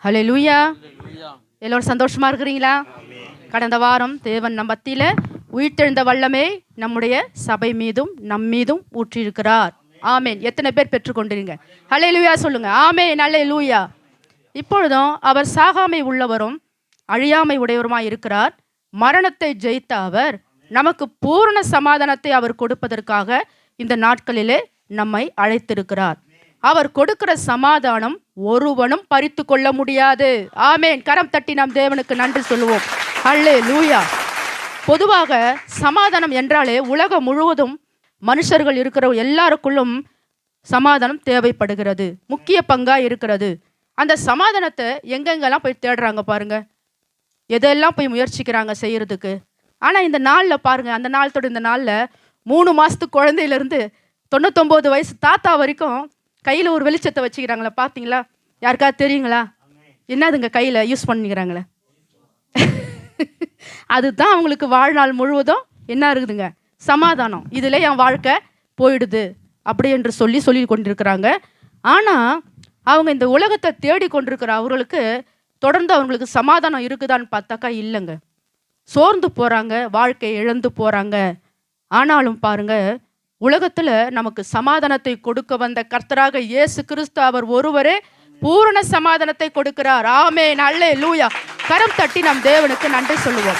ஹல்லேலூயா. எல்லோரும் சந்தோஷமா இருக்கிறீங்களா? கடந்த வாரம் தேவன் நம் மத்தியில உயிர்த்தெழுந்த வல்லமை நம்முடைய சபை மீதும் நம் மீதும் ஊற்றியிருக்கிறார். ஆமேன். எத்தனை பேர் பெற்றுக்கொண்டீங்க? ஹல்லேலூயா சொல்லுங்க. ஆமேன். ஹல்லேலூயா. இப்பொழுதும் அவர் சாகாமை உள்ளவரும் அழியாமை உடையவருமாய் இருக்கிறார். மரணத்தை ஜெயித்த அவர் நமக்கு பூரண சமாதானத்தை அவர் கொடுப்பதற்காக இந்த நாட்களிலே நம்மை அழைத்திருக்கிறார். அவர் கொடுக்கிற சமாதானம் ஒருவனும் பறித்து கொள்ள முடியாது. ஆமேன். கரம் தட்டி நாம் தேவனுக்கு நன்றி சொல்லுவோம். ஹல்லேலூயா. பொதுவாக சமாதானம் என்றாலே உலகம் முழுவதும் மனுஷர்கள் இருக்கிற எல்லாருக்குள்ளும் சமாதானம் தேவைப்படுகிறது, முக்கிய பங்கா இருக்கிறது. அந்த சமாதானத்தை எங்கெங்கெல்லாம் போய் தேடுறாங்க பாருங்க, எதெல்லாம் போய் முயற்சிக்கிறாங்க செய்யறதுக்கு. ஆனால் இந்த நாளில் பாருங்க, அந்த நாளத்தோட இந்த நாளில் 3 மாசத்து குழந்தையிலேருந்து 99 வயசு தாத்தா வரைக்கும் கையில் ஒரு வெளிச்சத்தை வச்சுக்கிறாங்களா? பார்த்தீங்களா? யாருக்காவது தெரியுங்களா? என்னதுங்க கையில் யூஸ் பண்ணிக்கிறாங்களே? அதுதான் அவங்களுக்கு வாழ்நாள் முழுவதும் என்ன இருக்குதுங்க? சமாதானம். இதில் என் வாழ்க்கை போயிடுது அப்படி என்று சொல்லி கொண்டிருக்கிறாங்க. ஆனால் அவங்க இந்த உலகத்தை தேடி கொண்டிருக்கிற அவர்களுக்கு தொடர்ந்து அவங்களுக்கு சமாதானம் இருக்குதான்னு பார்த்தாக்கா இல்லைங்க. சோர்ந்து போகிறாங்க, வாழ்க்கையை இழந்து போகிறாங்க. ஆனாலும் பாருங்க, உலகத்துல நமக்கு சமாதானத்தை கொடுக்க வந்த கர்த்தராக இயேசு கிறிஸ்து அவர் ஒருவரே பூரண சமாதானத்தை கொடுக்கிறார். ஆமென். அல்லேலூயா. கரம் தட்டி நம் தேவனுக்கு நன்றி சொல்லுவோம்.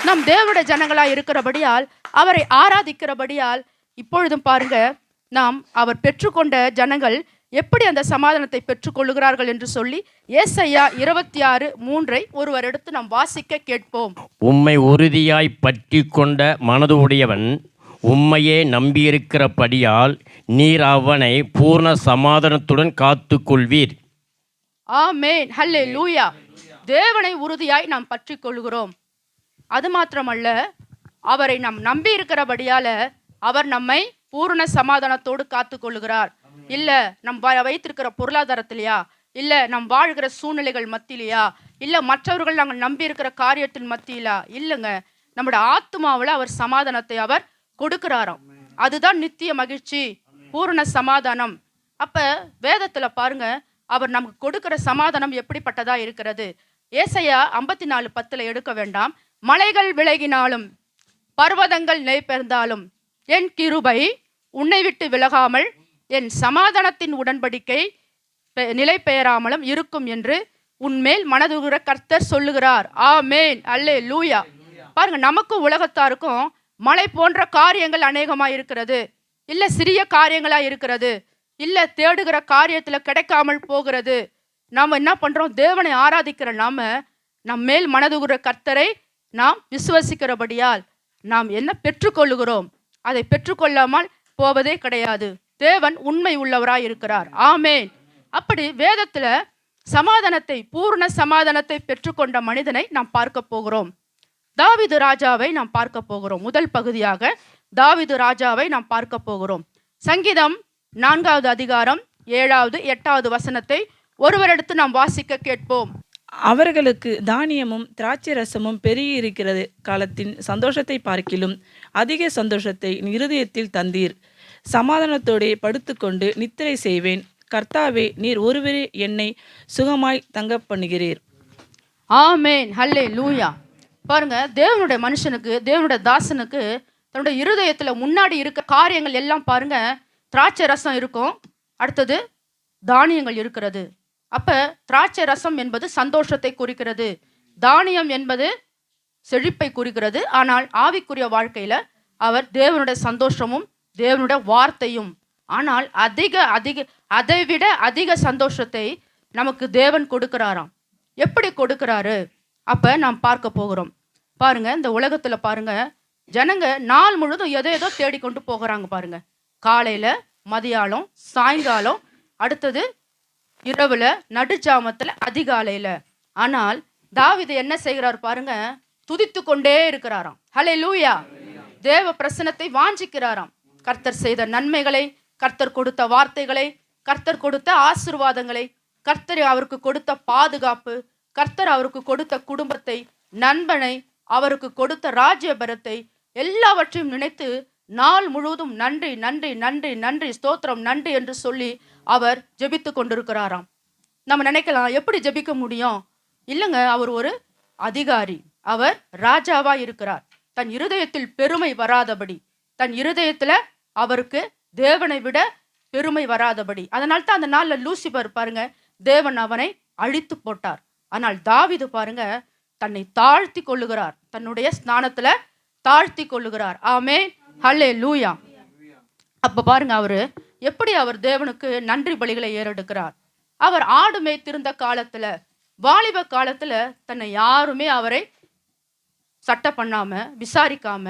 நம் தேவனுடைய ஜனங்களாய் இருக்கிறபடியால், அவரை ஆராதிக்கிறபடியால் இப்பொழுதும் பாருங்க, நாம் அவர் பெற்றுக்கொண்ட ஜனங்கள் எப்படி அந்த சமாதானத்தை பெற்றுக்கொள்ளுகிறார்கள் என்று சொல்லி ஏசாயா 26:3 ஒருவர் எடுத்து நாம் வாசிக்க கேட்போம். உம்மை உறுதியாய் பற்றி கொண்ட மனது உடையவன் உம்மையே நம்பியிருக்கிறபடியால் நீர் அவனை பூர்ண சமாதானத்துடன் காத்து கொள்வீர். ஆமென். ஹல்லேலூயா. தேவனை உறுதியாய் நாம் பற்றி கொள்கிறோம். அது மாத்திரமல்ல, அவரை நாம் நம்பி இருக்கிறபடியால அவர் நம்மை பூர்ண சமாதானத்தோடு காத்து கொள்ளுகிறார். இல்ல நம் வைத்திருக்கிற பொருளாதாரத்திலையா, இல்ல நம் வாழ்கிற சூழ்நிலைகள் மத்தியிலையா, இல்ல மற்றவர்கள் நாங்கள் நம்பி இருக்கிற காரியத்தின் மத்தியிலா, இல்லைங்க, நம்முடைய ஆத்மாவில் அவர் சமாதானத்தை அவர் கொடுக்கிறாராம். அதுதான் நித்திய மகிழ்ச்சி, பூரண சமாதானம். அப்ப வேதத்துல பாருங்க, அவர் நமக்கு கொடுக்கிற சமாதானம் எப்படிப்பட்டதா இருக்கிறது. ஏசாயா 54:10 எடுக்க வேண்டாம். மலைகள் விலகினாலும் பர்வதங்கள் நெய்பெயர்ந்தாலும் என் கிருபை உன்னை விட்டு விலகாமல் என் சமாதானத்தின் உடன்படிக்கை நிலை பெயராமலும் இருக்கும் என்று உன்மேல் மனதுகிற கர்த்தர் சொல்லுகிறார். ஆமேன். அல்லேலூயா. பாருங்க, நமக்கும் உலகத்தாருக்கும் மலை போன்ற காரியங்கள் அநேகமாக இருக்கிறது, இல்லை சிறிய காரியங்களாக இருக்கிறது, இல்லை தேடுகிற காரியத்தில் கிடைக்காமல் போகிறது. நாம் என்ன பண்ணுறோம்? தேவனை ஆராதிக்கிற நம் மேல் மனதுகிற கர்த்தரை நாம் விசுவசிக்கிறபடியால் நாம் என்ன பெற்றுக்கொள்ளுகிறோம்? அதை பெற்றுக்கொள்ளாமல் போவதே கிடையாது. தேவன் உண்மை உள்ளவராய் இருக்கிறார். ஆமேன். அப்படி வேதத்தில் சமாதானத்தை, பூர்ண சமாதானத்தை பெற்றுக்கொண்ட மனிதனை நாம் பார்க்க போகிறோம். தாவீது ராஜாவை நாம் பார்க்க போகிறோம். முதல் பகுதியாக தாவீது ராஜாவை நாம் பார்க்க போகிறோம். சங்கீதம் 4வது அதிகாரம் 7வது 8வது வசனத்தை ஒருவர் எடுத்து நாம் வாசிக்க கேட்போம். அவர்களுக்கு தானியமும் திராட்சை ரசமும் பெருகி இருக்கிறது காலத்தின் சந்தோஷத்தை பார்க்கிலும் அதிக சந்தோஷத்தை இருதயத்தில் தந்தீர். சமாதானத்தோடே படுத்துக்கொண்டு நித்திரை செய்வேன். கர்த்தாவே, நீர் ஒருவரே என்னை சுகமாய் தங்க பண்ணுகிறீர். ஆமேன். ஹல்லேலூயா. பாருங்க, தேவனுடைய மனுஷனுக்கு, தேவனுடைய தாசனுக்கு தன்னுடைய இருதயத்துல முன்னாடி இருக்க காரியங்கள் எல்லாம் பாருங்க, திராட்சை ரசம் இருக்கும், அடுத்தது தானியங்கள் இருக்கிறது. அப்ப திராட்சை ரசம் என்பது சந்தோஷத்தை குறிக்கிறது, தானியம் என்பது செழிப்பை குறிக்கிறது. ஆனால் ஆவிக்குரிய வாழ்க்கையில அவர் தேவனுடைய சந்தோஷமும் தேவனுடைய வார்த்தையும், ஆனால் அதைவிட அதிக சந்தோஷத்தை நமக்கு தேவன் கொடுக்கிறாராம். எப்படி கொடுக்கிறாரு? அப்ப நாம் பார்க்க போகிறோம். பாருங்க, இந்த உலகத்துல பாருங்க, ஜனங்க நாள் முழுதும் ஏதோ தேடிக்கொண்டு போகிறாங்க பாருங்க. காலையில, மதியானம், சாயங்காலம், அடுத்தது இரவுல, நடுஜாமத்துல, அதிகாலையில. ஆனால் தாவீது என்ன செய்கிறார் பாருங்க? துதித்து கொண்டே இருக்கிறாராம். ஹல்லேலூயா. தேவ பிரசன்னத்தை வாஞ்சிக்கிறாராம். கர்த்தர் செய்த நன்மைகளை, கர்த்தர் கொடுத்த வார்த்தைகளை, கர்த்தர் கொடுத்த ஆசீர்வாதங்களை, கர்த்தர் அவருக்கு கொடுத்த பாதுகாப்பு, கர்த்தர் அவருக்கு கொடுத்த குடும்பத்தை, நண்பனை, அவருக்கு கொடுத்த ராஜ்யபரத்தை எல்லாவற்றையும் நினைத்து நாள் முழுவதும் நன்றி நன்றி நன்றி நன்றி ஸ்தோத்திரம் நன்றி என்று சொல்லி அவர் ஜெபித்து கொண்டிருக்கிறாராம். நம்ம நினைக்கலாம், எப்படி ஜெபிக்க முடியும்? இல்லைங்க, அவர் ஒரு அதிகாரி, அவர் ராஜாவா இருக்கிறார். தன் இருதயத்தில் பெருமை வராதபடி, தன் இருதயத்துல அவருக்கு தேவனை விட பெருமை வராதபடி, அதனால தான் அந்த நாள்ல லூசிபர் பாருங்க, தேவன் அவனை அழித்து போட்டார். ஆனால் தாவீது பாருங்க, தன்னை தாழ்த்தி கொள்ளுகிறார், தன்னுடைய ஸ்நானத்துல தாழ்த்தி கொள்ளுகிறார். ஆமென், ஹல்லேலூயா. அப்ப பாருங்க, அவரு எப்படி அவர் தேவனுக்கு நன்றி பலிகளை ஏறெடுக்கிறார். அவர் ஆடு மேய்த்திருந்த காலத்துல, வாலிப காலத்துல தன்னை யாருமே அவரை சட்ட பண்ணாம, விசாரிக்காம,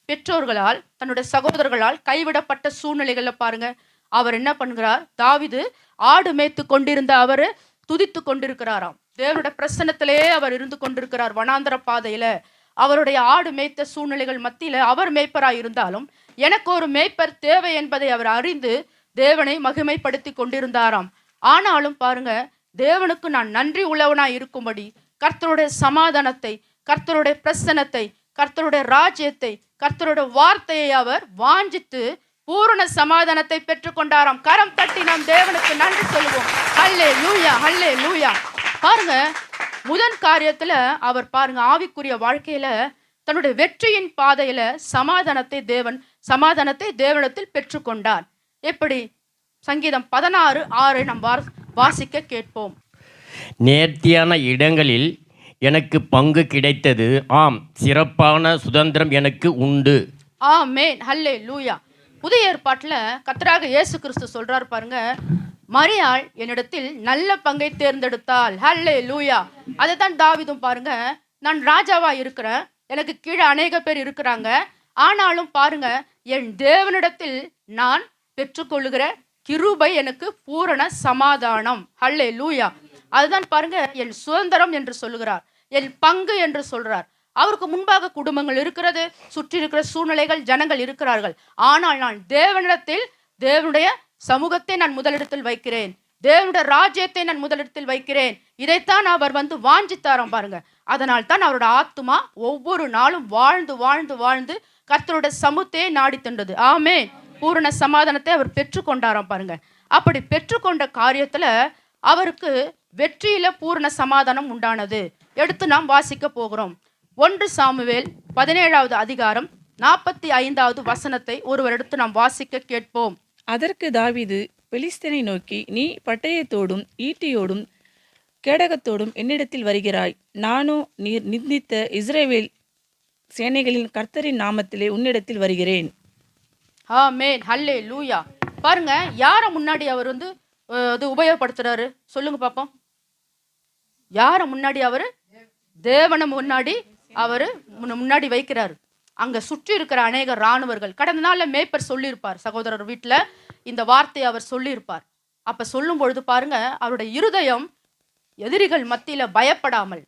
பெற்றோர்களால், தன்னுடைய சகோதரர்களால் கைவிடப்பட்ட சூழ்நிலைகள்ல பாருங்க, அவர் என்ன பண்ணுகிறார்? தாவீது ஆடு மேய்த்து கொண்டிருந்த அவரு துதித்து கொண்டிருக்கிறாராம். தேவனுடைய பிரசன்னத்திலேயே அவர் இருந்து கொண்டிருக்கிறார். வனாந்தர பாதையில அவருடைய ஆடு மேய்த்த சூழ்நிலைகள் மத்தியில அவர் மேய்ப்பராய் இருந்தாலும், எனக்கு ஒரு மேய்ப்பர் தேவை என்பதை அவர் அறிந்து தேவனை மகிமைப்படுத்தி கொண்டிருந்தாராம். ஆனாலும் பாருங்க, தேவனுக்கு நான் நன்றி உள்ளவனாய் இருக்கும்படி கர்த்தருடைய சமாதானத்தை, கர்த்தருடைய பிரசன்னத்தை, கர்த்தருடைய ராஜ்யத்தை, கர்த்தருடைய வார்த்தையை அவர் வாஞ்சித்து பூரண சமாதானத்தை பெற்றுக்கொண்டாராம். கரம் தட்டி நாம் தேவனுக்கு நன்றி சொல்லுவோம். ஹல்லேலூயா, ஹல்லேலூயா. பாருங்க, முதன் காரியத்துல அவர் பாருங்க, ஆவிக்குரிய வாழ்க்கையில தன்னுடைய வெற்றியின் பாதையில சமாதானத்தை தேவனிடத்தில் பெற்றுக்கொண்டார். எப்படி? சங்கீதம் 16:6 நாம் வாசிக்க கேட்போம். நேர்த்தியான இடங்களில் எனக்கு பங்கு கிடைத்தது, ஆம், சிறப்பான சுதந்திரம் எனக்கு உண்டு. ஆமென், ஹல்லேலூயா. புதிய ஏற்பாட்டுல கர்த்தராக இயேசு கிறிஸ்து சொல்றார் பாருங்க, மரியாள் என்னிடத்தில் நல்ல பங்கை தேர்ந்தெடுத்தாள். ஹல்லேலூயா. அதைத்தான் தாவீதும் பாருங்க, நான் ராஜாவா இருக்கிறேன், எனக்கு கீழே அநேக பேர் இருக்கிறாங்க, ஆனாலும் பாருங்க, என் தேவனிடத்தில் நான் பெற்றுக்கொள்ளுகிற கிருபை எனக்கு பூரண சமாதானம். ஹல்லேலூயா. அதுதான் பாருங்க என் சுதந்திரம் என்று சொல்லுகிறார், என் பங்கு என்று சொல்றார். அவருக்கு முன்பாக குடும்பங்கள் இருக்கிறது, சுற்றி இருக்கிற சூழ்நிலைகள், ஜனங்கள் இருக்கிறார்கள். ஆனால் நான் தேவனிடத்தில், தேவனுடைய சமூகத்தை நான் முதலிடத்தில் வைக்கிறேன், தேவனுடைய ராஜ்யத்தை நான் முதலிடத்தில் வைக்கிறேன். இதைத்தான் அவர் வாஞ்சித்தாராம் பாருங்க. அதனால் தான் அவரோட ஆத்துமா ஒவ்வொரு நாளும் வாழ்ந்து வாழ்ந்து வாழ்ந்து கர்த்தருடைய சமூகத்தையே நாடி தந்தது. ஆமென். பூரண சமாதானத்தை அவர் பெற்றுக்கொண்டாராம் பாருங்க. அப்படி பெற்றுக்கொண்ட காரியத்துல அவருக்கு வெற்றியில பூரண சமாதானம் உண்டானது. எடுத்து நாம் வாசிக்க போகிறோம். 1 சாமுவேல் 17வது அதிகாரம் 45வது வசனத்தை ஒருவர் எடுத்து நாம் வாசிக்க கேட்போம். அதற்கு தாவீது பெலிஸ்தனை நோக்கி, நீ பட்டயத்தோடும் ஈட்டியோடும் கேடகத்தோடும் என்னிடத்தில் வருகிறாய், நானோ நீர் நிந்தித்த இஸ்ரவேல் சேனைகளின் கர்த்தரின் நாமத்திலே உன்னிடத்தில் வருகிறேன். ஆமென், ஹல்லேலூயா. பாருங்க, யாரை முன்னாடி அவர் அது உபயோகப்படுத்துறாரு சொல்லுங்க பாப்போம். யாரை முன்னாடி? அவரு தேவனை முன்னாடி அவரு முன்னாடி வைக்கிறாரு. அங்க சுற்றி இருக்கிற அநேக இராணுவர்கள், கடந்த நாள்ல மேய்ப்பர் சொல்லியிருப்பார், சகோதரர் வீட்டுல இந்த வார்த்தையை அவர் சொல்லியிருப்பார். அப்ப சொல்லும் பொழுது பாருங்க, அவருடைய இருதயம் எதிரிகள் மத்தியில பயப்படாமல்,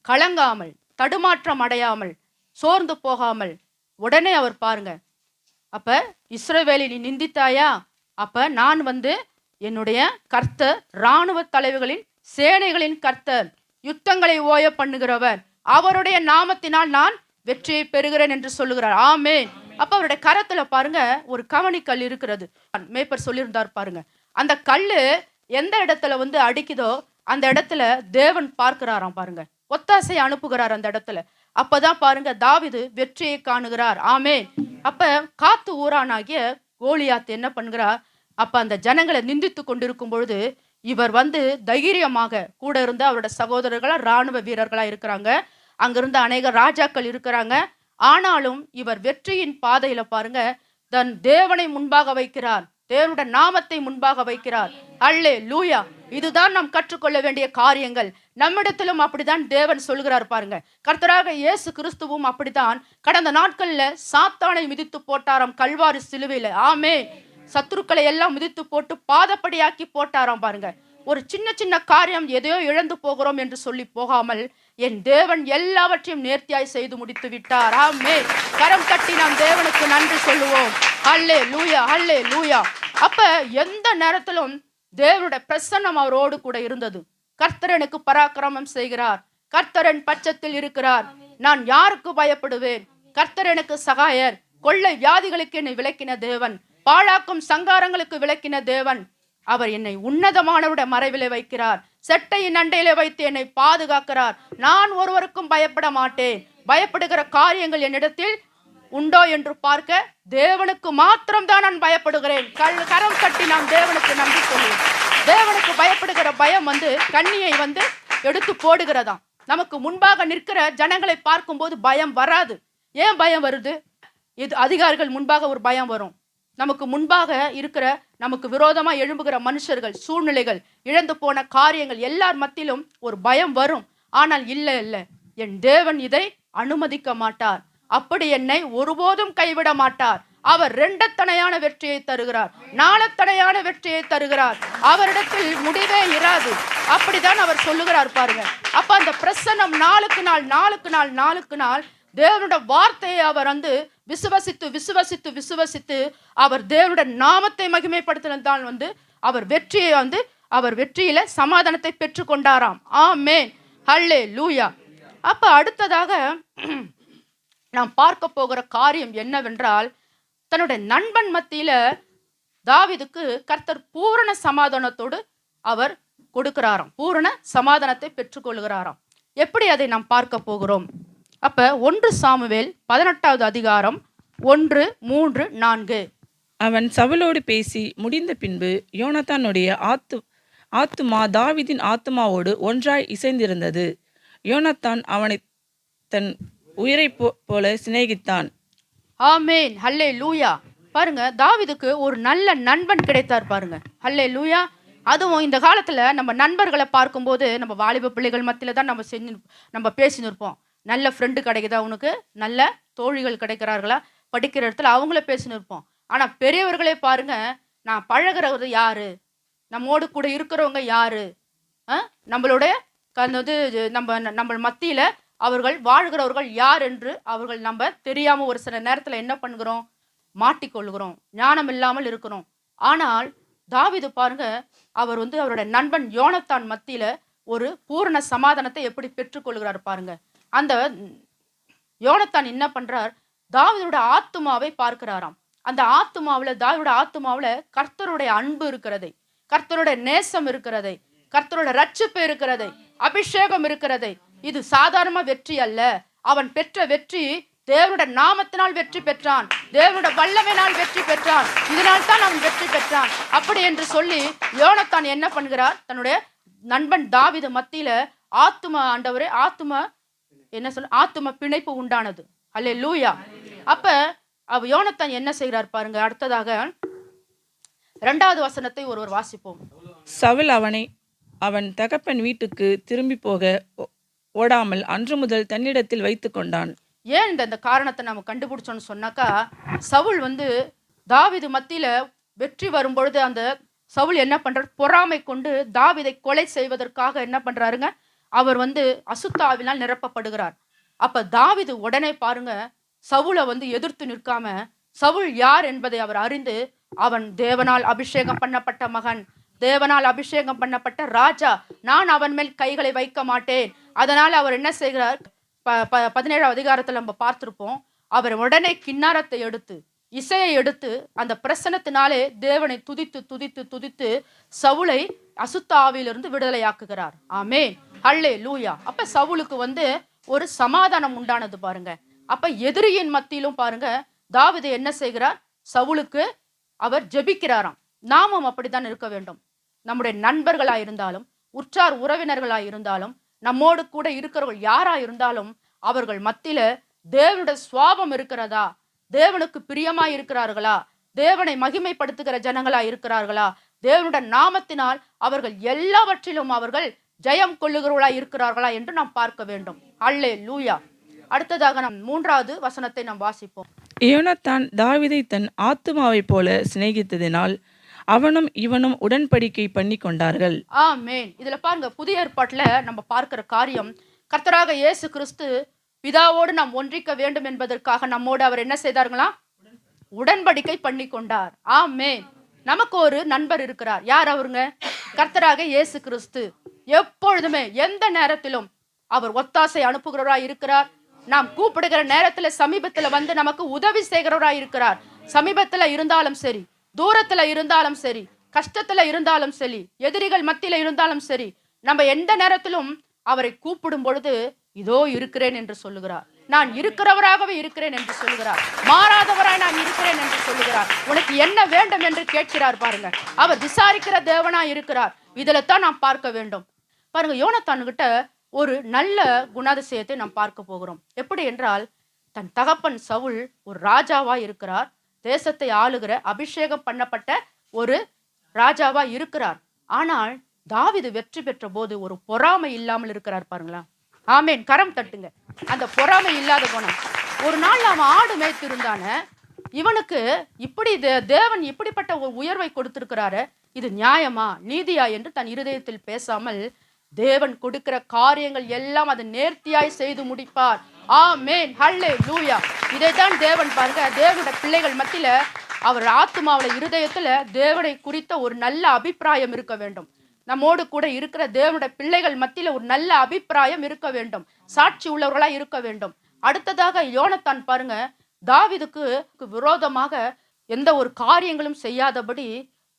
கலங்காமல், தடுமாற்றம் அடையாமல், சோர்ந்து போகாமல், உடனே அவர் பாருங்க, அப்ப இஸ்ரவேலை நீ நிந்தித்தாயா, அப்ப நான் என்னுடைய கர்த்தர், இராணுவ தலைவர்களின் சேனைகளின் கர்த்தர், யுத்தங்களை ஓய பண்ணுகிறவர், அவருடைய நாமத்தினால் நான் வெற்றியை பெறுகிறேன் என்று சொல்லுகிறார். ஆமென். அப்ப அவருடைய கரத்துல பாருங்க ஒரு கவனி கல் இருக்கிறது. மேய்ப்பர் சொல்லியிருந்தார் பாருங்க, அந்த கல்லு எந்த இடத்துல அடிக்குதோ அந்த இடத்துல தேவன் பார்க்கிறாராம் பாருங்க, ஒத்தாசை அனுப்புகிறார் அந்த இடத்துல. அப்பதான் பாருங்க தாவீது வெற்றியை காணுகிறார். ஆமென். அப்ப காத்து ஊரானாகிய கோலியாத் என்ன பண்ணுகிறார்? அப்ப அந்த ஜனங்களை நிந்தித்து கொண்டிருக்கும் பொழுது இவர் தைரியமாக கூட இருந்த அவரோட சகோதரர்களா இராணுவ வீரர்களா இருக்கிறாங்க, அங்கிருந்த அநேக ராஜாக்கள் இருக்கிறாங்க. ஆனாலும் இவர் வெற்றியின் பாதையில பாருங்க தன் தேவனை முன்பாக வைக்கிறார், தேவனுடைய நாமத்தை முன்பாக வைக்கிறார். அல்லேலூயா. இதுதான் நாம் கற்றுக்கொள்ள வேண்டிய காரியங்கள். நம்மிடத்திலும் அப்படிதான் தேவன் சொல்கிறார் பாருங்க. கர்த்தராக இயேசு கிறிஸ்துவும் அப்படித்தான் கடந்த நாட்கள்ல சாத்தானை மிதித்து போட்டாராம் கல்வாரி சிலுவையில. ஆமென். சத்துருக்களை எல்லாம் மிதித்து போட்டு பாதப்படியாக்கி போட்டாராம் பாருங்க. ஒரு சின்ன சின்ன காரியம் எதையோ இழந்து போகிறோம் என்று சொல்லி போகாமல் என் தேவன் எல்லாவற்றையும் நேர்த்தியாய் செய்து முடித்து விட்டார். ஆமென். கரம் கட்டி நாம் தேவனுக்கு நன்றி சொல்லுவோம். அல்லேலூயா, அல்லேலூயா. அப்ப எந்த நேரத்திலும் தேவனுடைய பிரசன்னம் அவரோடு கூட இருந்தது. கர்த்தர் எனக்கு பராக்கிரமம் செய்கிறார், கர்த்தரின் பட்சத்தில் இருக்கிறார், நான் யாருக்கு பயப்படுவேன்? கர்த்தர் எனக்கு சகாயர், கொள்ளை வியாதிகளுக்கு என்னை விலக்கின தேவன், பாழாக்கும் சங்காரங்களுக்கு விலக்கின தேவன். அவர் என்னை உன்னதமானவருடைய மறைவிலே வைக்கிறார். செட்டையின் அண்டையிலே வைத்து என்னை பாதுகாக்கிறார். நான் ஒருவருக்கும் பயப்பட மாட்டேன். பயப்படுகிற காரியங்கள் என்னிடத்தில் உண்டோ என்று பார்க்க தேவனுக்கு மாத்திரம்தான் நான் பயப்படுகிறேன். கரம் கட்டி நாம் தேவனுக்கு நன்றி சொல்லுவோம். தேவனுக்கு பயப்படுகிற பயம் கண்ணியை எடுத்து போடுகிறதாம். நமக்கு முன்பாக நிற்கிற ஜனங்களை பார்க்கும்போது பயம் வராது. ஏன் பயம் வருது? இது அதிகாரிகள் முன்பாக ஒரு பயம் வரும். நமக்கு முன்பாக இருக்கிற நமக்கு விரோதமா எழும்புகிற மனுஷர்கள், சூழ்நிலைகள், இழந்து போன காரியங்கள் எல்லார் மத்தியிலும் ஒரு பயம் வரும். ஆனால் இல்லை, என் தேவன் இதை அனுமதிக்க மாட்டார். அப்படி என்னை ஒருபோதும் கைவிட மாட்டார். அவர் இரண்டத்தனையான வெற்றியை தருகிறார், நாளத்தனையான வெற்றியை தருகிறார். அவரிடத்தில் முடிவே இராது. அப்படிதான் அவர் சொல்லுகிறார் பாருங்க. அப்ப அந்த பிரசன்னம் நாளுக்கு நாள் தேவனுடைய வார்த்தையை அவர் விசுவசித்து அவர் தேவனுடைய நாமத்தை மகிமைப்படுத்தினால் அவர் வெற்றியை அவர் வெற்றியில சமாதானத்தை பெற்று கொண்டாராம். ஆமென், ஹல்லேலூயா. அப்ப அடுத்ததாக நாம் பார்க்க போகிற காரியம் என்னவென்றால், தன்னுடைய நண்பன் மத்தியில தாவீதுக்கு கர்த்தர் பூரண சமாதானத்தோடு அவர் கொடுக்கிறாராம். பூரண சமாதானத்தை பெற்றுக்கொள்கிறாராம். எப்படி அதை நாம் பார்க்க போகிறோம்? அப்ப 1 சாமுவேல் 18வது அதிகாரம் 1, 3, 4. அவன் சவுலோடு பேசி முடிந்த பின்பு யோனத்தானுடைய ஆத்துமா தாவீதின் ஆத்துமாவோடு ஒன்றாய் இசைந்திருந்தது. யோனத்தான் அவனை தன் உயிரை போல சிநேகித்தான். ஆமென், ஹல்லேலூயா. பாருங்க, தாவீதுக்கு ஒரு நல்ல நண்பன் கிடைத்தார் பாருங்க. ஹல்லேலூயா. அதுவும் இந்த காலத்துல நம்ம நண்பர்களை பார்க்கும்போது நம்ம வாலிப பிள்ளைகள் மத்தியில தான் நம்ம பேசின்னு இருப்போம். நல்ல ஃப்ரெண்டு கிடைக்குதா உனக்கு? நல்ல தோழிகள் கிடைக்கிறார்களா? படிக்கிற இடத்துல அவங்கள பேசின்னு இருப்போம். ஆனா பெரியவர்களே பாருங்க, நான் பழகிறது யாரு, நம்மோடு கூட இருக்கிறவங்க யாரு, நம்மளுடைய நம்ம மத்தியில அவர்கள் வாழ்கிறவர்கள் யார் என்று அவர்கள் நம்ம தெரியாம ஒரு சில நேரத்துல என்ன பண்ணுகிறோம்? மாட்டிக்கொள்கிறோம், ஞானம் இல்லாமல் இருக்கிறோம். ஆனால் தாவீது பாருங்க, அவர் அவருடைய நண்பன் யோனத்தான் மத்தியில ஒரு பூரண சமாதானத்தை எப்படி பெற்றுக்கொள்கிறார் பாருங்க. அந்த யோனத்தான் என்ன பண்றார்? தாவீதுடைய ஆத்துமாவை பார்க்கிறாராம். அந்த தாவீதுடைய ஆத்துமாவுல கர்த்தருடைய அன்பு இருக்கிறதை, கர்த்தருடைய நேசம் இருக்கிறதை, கர்த்தருடைய ரட்சிப்பு இருக்கிறதை, அபிஷேகம் இருக்கிறதை. இது சாதாரண வெற்றி அல்ல. அவன் பெற்ற வெற்றி தேவனுடைய நாமத்தினால் வெற்றி பெற்றான், தேவனுடைய வல்லமையினால் வெற்றி பெற்றான். இதனால் தான் அவன் வெற்றி பெற்றான். அப்படி என்று சொல்லி யோனத்தான் என்ன பண்ணுகிறார்? தன்னுடைய நண்பன் தாவீது மத்தியில ஆத்தும பிணைப்பு உண்டானது. ஹல்லேலூயா. அப்ப யோனத்தான் என்ன செய்கிறார் பாருங்க. அடுத்ததாக 2வது வசனத்தை ஒருவர் வாசிப்போம். சவுல் அவன் தகப்பன் வீட்டுக்கு திரும்பி போக ஓடாமல் அன்று முதல் தன்னிடத்தில் வைத்து கொண்டான். ஏன் இந்த காரணத்தை நம்ம கண்டுபிடிச்சோன்னு சொன்னாக்கா, சவுல் தாவீது மத்தியில வெற்றி வரும்பொழுது அந்த சவுல் என்ன பண்றார்? பொறாமை கொண்டு தாவீதை கொலை செய்வதற்காக என்ன பண்றாருங்க? அவர் அசுத்தாவினால் நிரப்பப்படுகிறார். அப்ப தாவீது உடனே பாருங்க, சவுலை எதிர்த்து நிற்காம, சவுல் யார் என்பதை அவர் அறிந்து, அவன் தேவனால் அபிஷேகம் பண்ணப்பட்ட மகன், தேவனால் அபிஷேகம் பண்ணப்பட்ட ராஜா, நான் அவன் மேல் கைகளை வைக்க மாட்டேன். அதனால அவர் என்ன செய்கிறார்? 17வது அதிகாரத்துல நம்ம பார்த்திருப்போம். அவர் உடனே கிண்ணாரத்தை எடுத்து, இசையை எடுத்து, அந்த பிரசனத்தினாலே தேவனை துதித்து சவுலை அசுத்த ஆவியிலிருந்து விடுதலையாக்குகிறார். ஆமென், ஹல்லேலூயா. அப்ப சவுலுக்கு ஒரு சமாதானம் உண்டானது பாருங்க. அப்ப எதிரியின் மத்தியிலும் பாருங்க, தாவீது என்ன செய்கிறார்? சவுலுக்கு அவர் ஜெபிக்கிறாராம். நாமும் அப்படித்தான் இருக்க வேண்டும். நம்முடைய நண்பர்களாய் இருந்தாலும், உற்றார் உறவினர்களாய் இருந்தாலும், நம்மோடு கூட இருக்கிறவர்கள் யாரா இருந்தாலும், அவர்கள் மத்தியில தேவனுடைய சுவாபம் இருக்கிறதா? தேவனுக்கு பிரியமாய் இருக்கிறார்களா? தேவனை மகிமைப்படுத்துகிற ஜனங்களா இருக்கிறார்களா? தேவனுடைய நாமத்தினால் அவர்கள் எல்லாவற்றிலும் அவர்கள் ஜெயம் கொள்ளுகிறவர்களாய் இருக்கிறார்களா என்று நாம் பார்க்க வேண்டும். ஹல்லேலூயா. அடுத்ததாக நாம் 3வது வசனத்தை நாம் வாசிப்போம். யோனத்தான் தாவீதை தன் ஆத்துமாவைப் போல சிநேகித்ததினால் அவனும் இவனும் உடன்படிக்கை பண்ணி கொண்டார்கள். ஆமென். இதுல பாருங்க, புதிய ஏற்பாட்டுல நம்ம பார்க்கிற காரியம், கர்த்தராக இயேசு கிறிஸ்து பிதாவோடு நாம் ஒன்றிக்க வேண்டும் என்பதற்காக நம்மோடு அவர் என்ன செய்தார்களா? உடன்படிக்கை பண்ணி கொண்டார். ஆமென். நமக்கு ஒரு நண்பர் இருக்கிறார். யார் அவருங்க? கர்த்தராக இயேசு கிறிஸ்து. எப்பொழுதுமே எந்த நேரத்திலும் அவர் ஒத்தாசை அனுப்புகிறவராய் இருக்கிறார். நாம் கூப்பிடுகிற நேரத்துல சமீபத்துல நமக்கு உதவி செய்கிறவராய் இருக்கிறார். சமீபத்துல இருந்தாலும் சரி, தூரத்துல இருந்தாலும் சரி, கஷ்டத்துல இருந்தாலும் சரி, எதிரிகள் மத்தியில இருந்தாலும் சரி, நம்ம எந்த நேரத்திலும் அவரை கூப்பிடும் பொழுது இதோ இருக்கிறேன் என்று சொல்லுகிறார். நான் இருக்கிறவராகவே இருக்கிறேன் என்று சொல்லுகிறார். மாறாதவராய் நான் இருக்கிறேன் என்று சொல்லுகிறார். உனக்கு என்ன வேண்டும் என்று கேட்கிறார் பாருங்க. அவர் விசாரிக்கிற தேவனா இருக்கிறார். இதுல தான் நாம் பார்க்க வேண்டும். பாருங்க, யோனத்தான் கிட்ட ஒரு நல்ல குணாதிசயத்தை நாம் பார்க்க போகிறோம். எப்படி என்றால், தன் தகப்பன் சவுல் ஒரு ராஜாவா இருக்கிறார். தேசத்தை ஆளுகிற அபிஷேகம் பண்ணப்பட்ட ஒரு ராஜாவா இருக்கிறார். ஆனால் தாவீது வெற்றி பெற்ற போது ஒரு பொறாமை இல்லாமல் இருக்கிறார் பாருங்களா. ஆமேன், கரம் தட்டுங்க. அந்த பொறாமை இல்லாத குணம். ஒரு நாள் அவன் ஆடு மேய்த்திருந்தான, இவனுக்கு இப்படி தேவன் இப்படிப்பட்ட ஒரு உயர்வை கொடுத்திருக்கிறாரு, இது நியாயமா நீதியா என்று தன் இருதயத்தில் பேசாமல், தேவன் கொடுக்கிற காரியங்கள் எல்லாம் அது நேர்த்தியாய் செய்து முடிப்பார். ஆமென், ஹல்லேலூயா. இதைத்தான் தேவன் பாருங்க, தேவனுடைய பிள்ளைகள் மத்தியில அவர் ஆத்துமாவுல இருதயத்துல தேவனை குறித்த ஒரு நல்ல அபிப்பிராயம் இருக்க வேண்டும். நம்மோடு கூட இருக்கிற தேவனுடைய பிள்ளைகள் மத்தியில ஒரு நல்ல அபிப்பிராயம் இருக்க வேண்டும். சாட்சி உள்ளவர்களா இருக்க வேண்டும். அடுத்ததாக யோனத்தான் பாருங்க, தாவீதுக்கு விரோதமாக எந்த ஒரு காரியங்களும் செய்யாதபடி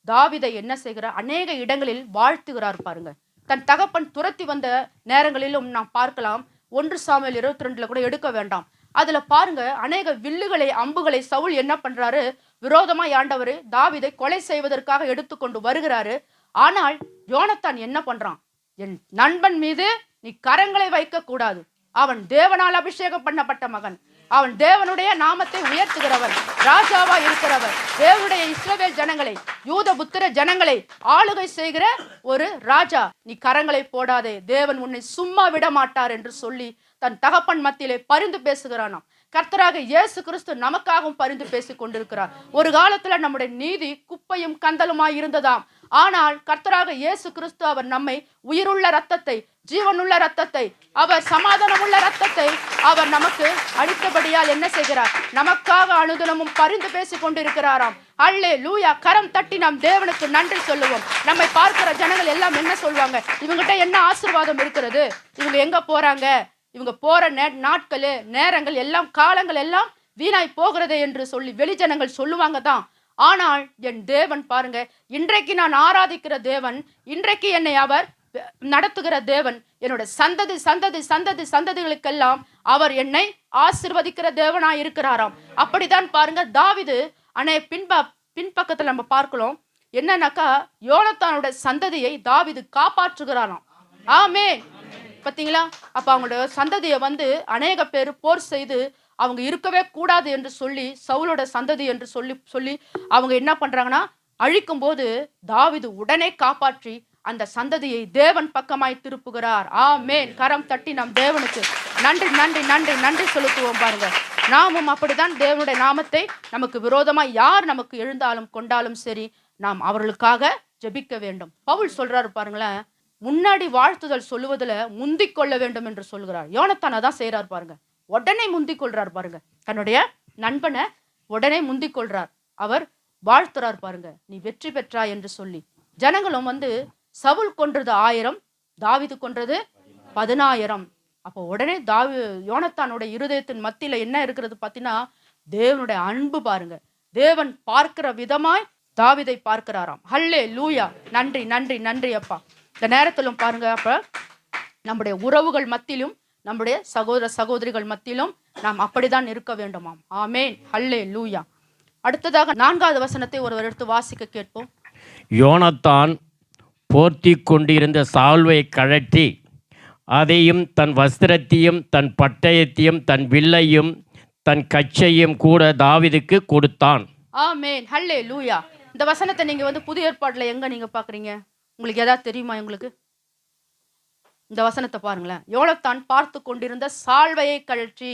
தாவீதை என்ன செய்கிறார், அநேக இடங்களில் வாழ்த்துகிறார் பாருங்க. தன் தகப்பன் துரத்தி வந்த நேரங்களிலும் நாம் பார்க்கலாம். 1 சாமுவேல் 22 கூட எடுக்க வேண்டாம். அதுல பாருங்க, அநேக வில்லுகளை அம்புகளை சவுல் என்ன பண்றாரு, விரோதமா ஆண்டவர் தாவீதை கொலை செய்வதற்காக எடுத்துக்கொண்டு வருகிறாரு. ஆனால் யோனத்தான் என்ன பண்றான், என் நண்பன் மீது நீ கரங்களை வைக்க கூடாது. அவன் தேவனால் அபிஷேகம் பண்ணப்பட்ட மகன், அவன் தேவனுடைய நாமத்தை உயர்த்துகிறவன், ராஜாவா இருக்கிறவர், தேவனுடைய இஸ்ரவேல் ஜனங்களை, யூத புத்திர ஜனங்களை ஆளுகை செய்கிற ஒரு ராஜா. நீ கரங்களை போடாதே, தேவன் உன்னை சும்மா விட மாட்டார் என்று சொல்லி தன் தகப்பன் மத்தியிலே பரிந்து பேசுகிறானாம். கர்த்தராக இயேசு கிறிஸ்து நமக்காகவும் பரிந்து பேசிக் கொண்டிருக்கிறார். ஒரு காலத்துல நம்முடைய நீதி குப்பையும் கந்தலுமாய் இருந்ததாம். ஆனால் கர்த்தராக இயேசு கிறிஸ்து அவர் நம்மை உயிருள்ள ரத்தத்தை, ஜீவனுள்ள ரத்தத்தை, அவர் சமாதானமுள்ள ரத்தத்தை அவர் நமக்கு அளித்தபடியால் என்ன செய்கிறார், நமக்காக அனுதினமும் பரிந்து பேசிக் கொண்டிருக்கிறாராம். அல்லேலூயா. கரம் தட்டி நாம் தேவனுக்கு நன்றி சொல்லுவோம். நம்மை பார்க்கிற ஜனங்கள் எல்லாம் என்ன சொல்வாங்க, இவங்கிட்ட என்ன ஆசீர்வாதம் இருக்கிறது, இவங்க எங்க போறாங்க, இவங்க போற நாட்கள் நேரங்கள் எல்லாம் காலங்கள் எல்லாம் வீணாய் போகிறது என்று சொல்லி வெளிஜனங்கள் சொல்லுவாங்க தான். ஆனால் என் தேவன் பாருங்க, இன்றைக்கு நான் ஆராதிக்கிற தேவன், இன்றைக்கு என்னை அவர் நடத்துகிற தேவன், என்னோட சந்ததி சந்ததி சந்ததி சந்ததிகளுக்கெல்லாம் அவர் என்னை ஆசீர்வதிக்கிற தேவனா இருக்கிறாராம். அப்படிதான் பாருங்க, தாவீது பின்பக்கத்துல நம்ம பார்க்கலாம். என்னன்னாக்கா, யோனத்தானோட சந்ததியை தாவீது காப்பாற்றுகிறாராம். ஆமென். பார்த்தீங்களா? அப்ப அவங்களோட சந்ததியை அநேக பேர் போர் செய்து அவங்க இருக்கவே கூடாது என்று சொல்லி, சவுலோட சந்ததி என்று சொல்லி அவங்க என்ன பண்றாங்கன்னா அழிக்கும் போது தாவீது உடனே காப்பாற்றி அந்த சந்ததியை தேவன் பக்கமாய் திருப்புகிறார். ஆமென். கரம் தட்டி நாம் தேவனுக்கு நன்றி நன்றி நன்றி நன்றி செலுத்துவோம் பாருங்க. நாமும் அப்படிதான் தேவனுடைய நாமத்தை நமக்கு விரோதமாய் யார் நமக்கு எழுந்தாலும் கொண்டாலும் சரி, நாம் அவர்களுக்காக ஜெபிக்க வேண்டும். பவுல் சொல்றாரு பாருங்களேன், முன்னாடி வாழ்த்துதல் சொல்லுவதுல முந்திக் கொள்ள வேண்டும் என்று சொல்கிறார். யோனத்தான் அதான் செய்யறார் பாருங்க. உடனே முந்திக் கொள்றார் பாருங்க. தன்னுடைய நண்பனை உடனே முந்திக் கொள்றார். அவர் வாழ்த்துறார் பாருங்க, நீ வெற்றி பெற்றாய் என்று சொல்லி. ஜனங்களும் சவுல் கொன்றது 1000, தாவீது கொன்றது 10,000. அப்போ உடனே யோனத்தானுடைய இருதயத்தின் மத்தியில என்ன இருக்கிறது பார்த்தீங்கன்னா, தேவனுடைய அன்பு பாருங்க. தேவன் பார்க்கிற விதமாய் தாவீதை பார்க்கிறாராம். ஹல்லேலூயா. நன்றி நன்றி நன்றி அப்பா. இந்த நேரத்திலும் பாருங்க, அப்ப நம்முடைய உறவுகள் மத்தியிலும் நம்முடைய சகோதர சகோதரிகள் மத்தியிலும் நாம் அப்படிதான் இருக்க வேண்டுமாம். ஆமென். ஹல்லேலூயா. அடுத்ததாக 4வது வசனத்தை ஒருவர் எடுத்து வாசிக்க கேட்போம். யோனத்தான் போர்த்தி கொண்டிருந்த சால்வை கழற்றி அதையும் தன் வஸ்திரத்தையும் தன் பட்டயத்தையும் தன் வில்லையும் தன் கச்சையும் கூட தாவீதுக்கு கொடுத்தான். ஆமென். ஹல்லேலூயா. இந்த வசனத்தை நீங்க புதிய ஏற்பாடுல எங்க நீங்க பாக்குறீங்க? உங்களுக்கு ஏதாவது தெரியுமா? உங்களுக்கு இந்த வசனத்தை பாருங்களேன். யோனத்தான் பார்த்து கொண்டிருந்த சால்வையை கழற்றி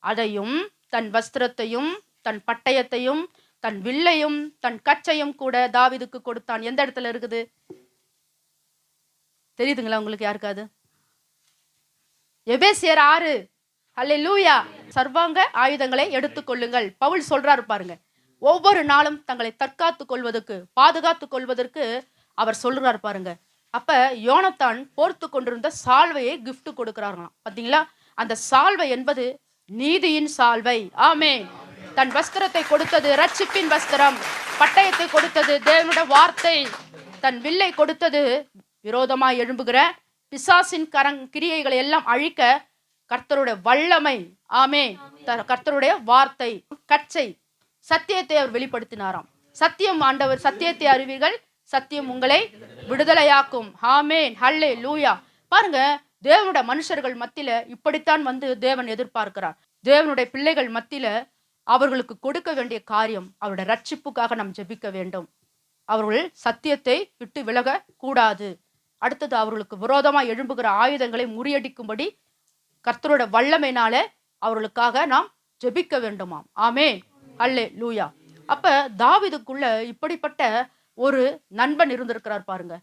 அதையும் தன் வஸ்திரத்தையும் தன் பட்டயத்தையும் தன் வில்லையும் தன் கச்சையும் கூட தாவீதுக்கு கொடுத்தான். எந்த இடத்துல இருக்குது தெரியுதுங்களா உங்களுக்கு யாருக்காது? எபேசியர் 6. அல்லேலூயா. சர்வாங்க ஆயுதங்களை எடுத்துக்கொள்ளுங்கள். பவுல் சொல்றாரு பாருங்க, ஒவ்வொரு நாளும் தங்களை தற்காத்து கொள்வதற்கு, பாதுகாத்து கொள்வதற்கு அவர் சொல்றாரு பாருங்க. அப்ப யோனத்தான் போர்த்து கொண்டிருந்த சால்வையை கிஃப்ட் கொடுக்கிறார்களாம். பாத்தீங்களா? அந்த சால்வை என்பது நீதியின் சால்வை. ஆமென். தன் வஸ்திரத்தை கொடுத்தது ரட்சிப்பின் வஸ்திரம், பட்டயத்தை கொடுத்தது தேவனுடைய வார்த்தை, தன் வில்லை கொடுத்தது விரோதமாய் எழும்புகிற பிசாசின் கிரியைகளை எல்லாம் அழிக்க கர்த்தருடைய வல்லமை. ஆமே. கர்த்தருடைய வார்த்தை, கச்சை, சத்தியத்தை அவர் வெளிப்படுத்தினாராம். சத்தியம் ஆண்டவர், சத்தியத்தை அறிவீர்கள், சத்தியம் உங்களை விடுதலையாக்கும். ஆமேன். ஹல்லேலூயா. பாருங்க, தேவனுடைய மனுஷர்கள் மத்தியில இப்படித்தான் வந்து தேவன் எதிர்பார்க்கிறார். தேவனுடைய பிள்ளைகள் மத்தியில அவர்களுக்கு கொடுக்க வேண்டிய காரியம், அவருடைய ரட்சிப்புக்காக நாம் ஜெபிக்க வேண்டும். அவர்கள் சத்தியத்தை விட்டு விலக கூடாது. அடுத்தது, அவர்களுக்கு விரோதமாக எழும்புகிற ஆயுதங்களை முறியடிக்கும்படி கர்த்தரோட வல்லமையினால அவர்களுக்காக நாம் ஜெபிக்க வேண்டுமாம். ஆமென். ஹல்லேலூயா. அப்ப தாவீதுக்குள்ள இப்படிப்பட்ட ஒரு நண்பன் இருந்திருக்கிறார் பாருங்க.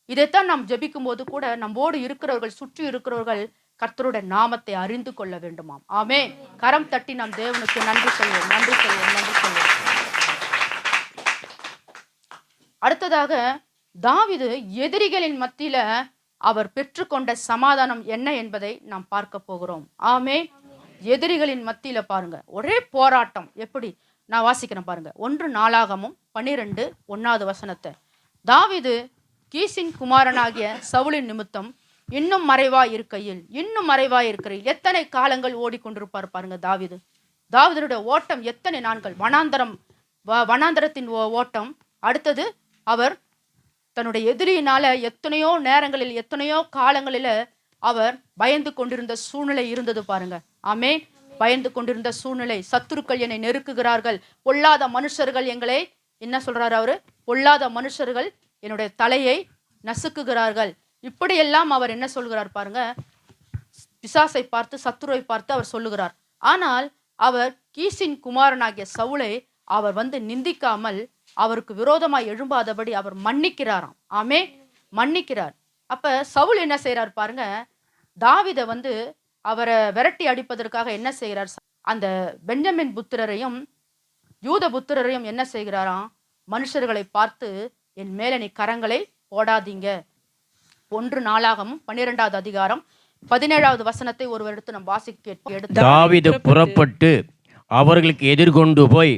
இதைத்தான் நாம் ஜெபிக்கும் போது கூட நம்மோடு இருக்கிறவர்கள், சுற்றி இருக்கிறவர்கள் கர்த்தருடைய நாமத்தை அறிந்து கொள்ள வேண்டுமாம். ஆமென். கரம் தட்டி நாம் தேவனுக்கு நன்றி சொல்வோம், நன்றி சொல்வோம், நன்றி சொல்வோம். அடுத்ததாக, தாவீது எதிரிகளின் மத்தியில அவர் பெற்றுக்கொண்ட சமாதானம் என்ன என்பதை நாம் பார்க்க போகிறோம். ஆமென். எதிரிகளின் மத்தியில பாருங்க, ஒரே போராட்டம். எப்படி? நான் வாசிக்கிறேன் பாருங்க. 1 நாளாகமும் 12:1 தாவீது கீசின் குமாரனாகிய சவுலின் நிமித்தம் இன்னும் மறைவாய் இருக்கையில் எத்தனை காலங்கள் ஓடிக்கொண்டிருப்பார் பாருங்க தாவீது. தாவீதுடைய ஓட்டம் எத்தனை நாட்கள், வனாந்தரத்தின் ஓட்டம். அடுத்தது, அவர் தன்னுடைய எதிரியினால எத்தனையோ நேரங்களில், எத்தனையோ காலங்களில் அவர் பயந்து கொண்டிருந்த சூழ்நிலை இருந்தது பாருங்க. ஆமே. பயந்து கொண்டிருந்த சூழ்நிலை. சத்துருக்கள் என்னை நெருக்குகிறார்கள், பொல்லாத மனுஷர்கள் எங்களை, என்ன சொல்றாரு அவரு, பொல்லாத மனுஷர்கள் என்னுடைய தலையை நசுக்குகிறார்கள். இப்படியெல்லாம் அவர் என்ன சொல்கிறார் பாருங்க, பிசாசை பார்த்து, சத்துருவை பார்த்து அவர் சொல்லுகிறார். ஆனால் அவர் கீசின் குமாரனாகிய சவுலை அவர் வந்து நிந்திக்காமல், அவருக்கு விரோதமாய் எழும்பாதபடி அவர் மன்னிக்கிறாராம். ஆமே, மன்னிக்கிறார். அப்ப சவுல் என்ன செய்யறார் பாருங்க, தாவீதை வந்து அவரை விரட்டி அடிப்பதற்காக என்ன செய்கிறார், அந்த பென்யமின் புத்திரரையும் யூத புத்திரரையும் என்ன செய்கிறாராம், மனுஷர்களை பார்த்து, என் மேல நீ கரங்களை போடாதீங்க. 1 நாளாகமும் 12:17 ஒருவர் எடுத்து நம் வாசிக்க எடுத்து, தாவீது புறப்பட்டு அவர்களுக்கு எதிர்கொண்டு போய்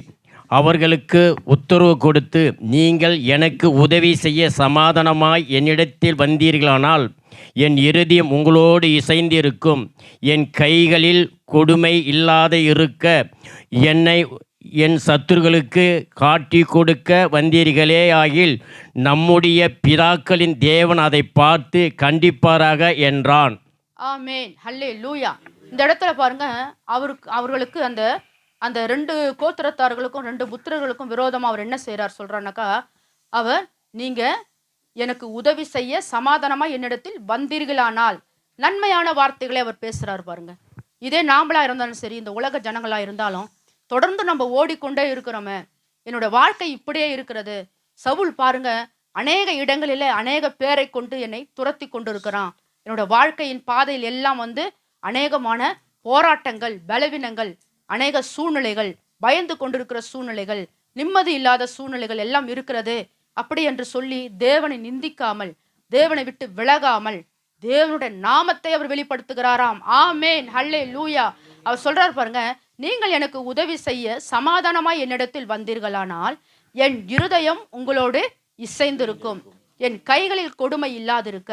அவர்களுக்கு உத்தரவு கொடுத்து, நீங்கள் எனக்கு உதவி செய்ய சமாதானமாய் என்னிடத்தில் வந்தீர்களானால் என் இருதயம் உங்களோடு இசைந்திருக்கும். என் கைகளில் கொடுமை இல்லாத இருக்க என்னை என் சத்துருக்களுக்கு காட்டி கொடுக்க வந்தீர்களே ஆகில் நம்முடைய பிதாக்களின் தேவன் அதை பார்த்து கண்டிப்பாராக என்றான். ஆமென். ஹல்லேலூயா. இந்த இடத்துல பாருங்க, அவர்களுக்கு அந்த 2 கோத்திரத்தார்களுக்கும் 2 புத்திரர்களுக்கும் விரோதமா அவர் என்ன செய்யறார் சொல்றானாக்கா, அவர், நீங்க எனக்கு உதவி செய்ய சமாதானமா என்னிடத்தில் வந்தீர்களானால், நன்மையான வார்த்தைகளை அவர் பேசுறாரு பாருங்க. இதே நாமளா இருந்தாலும் சரி, இந்த உலக ஜனங்களா இருந்தாலும் தொடர்ந்து நம்ம ஓடிக்கொண்டே இருக்கிறோமே, என்னோட வாழ்க்கை இப்படியே இருக்கிறது. சவுல் பாருங்க, அநேக இடங்களிலே அநேக பேரை கொண்டு என்னை துரத்தி கொண்டு இருக்கிறான். என்னோட வாழ்க்கையின் பாதையில் எல்லாம் வந்து அநேகமான போராட்டங்கள், பலவீனங்கள், அநேக சூழ்நிலைகள், பயந்து கொண்டிருக்கிற சூழ்நிலைகள், நிம்மதி இல்லாத சூழ்நிலைகள் எல்லாம் இருக்கிறது. அப்படி என்று சொல்லி தேவனை நிந்திக்காமல், தேவனை விட்டு விலகாமல், தேவனுடைய நாமத்தை அவர் வெளிப்படுத்துகிறாராம். ஆமேன். ஹல்லேலூயா. அவர் சொல்றார் பாருங்க, நீங்கள் எனக்கு உதவி செய்ய சமாதானமாய் என்னிடத்தில் வந்தீர்களானால் என் இருதயம் உங்களோடு இசைந்திருக்கும். என் கைகளில் கொடுமை இல்லாதிருக்க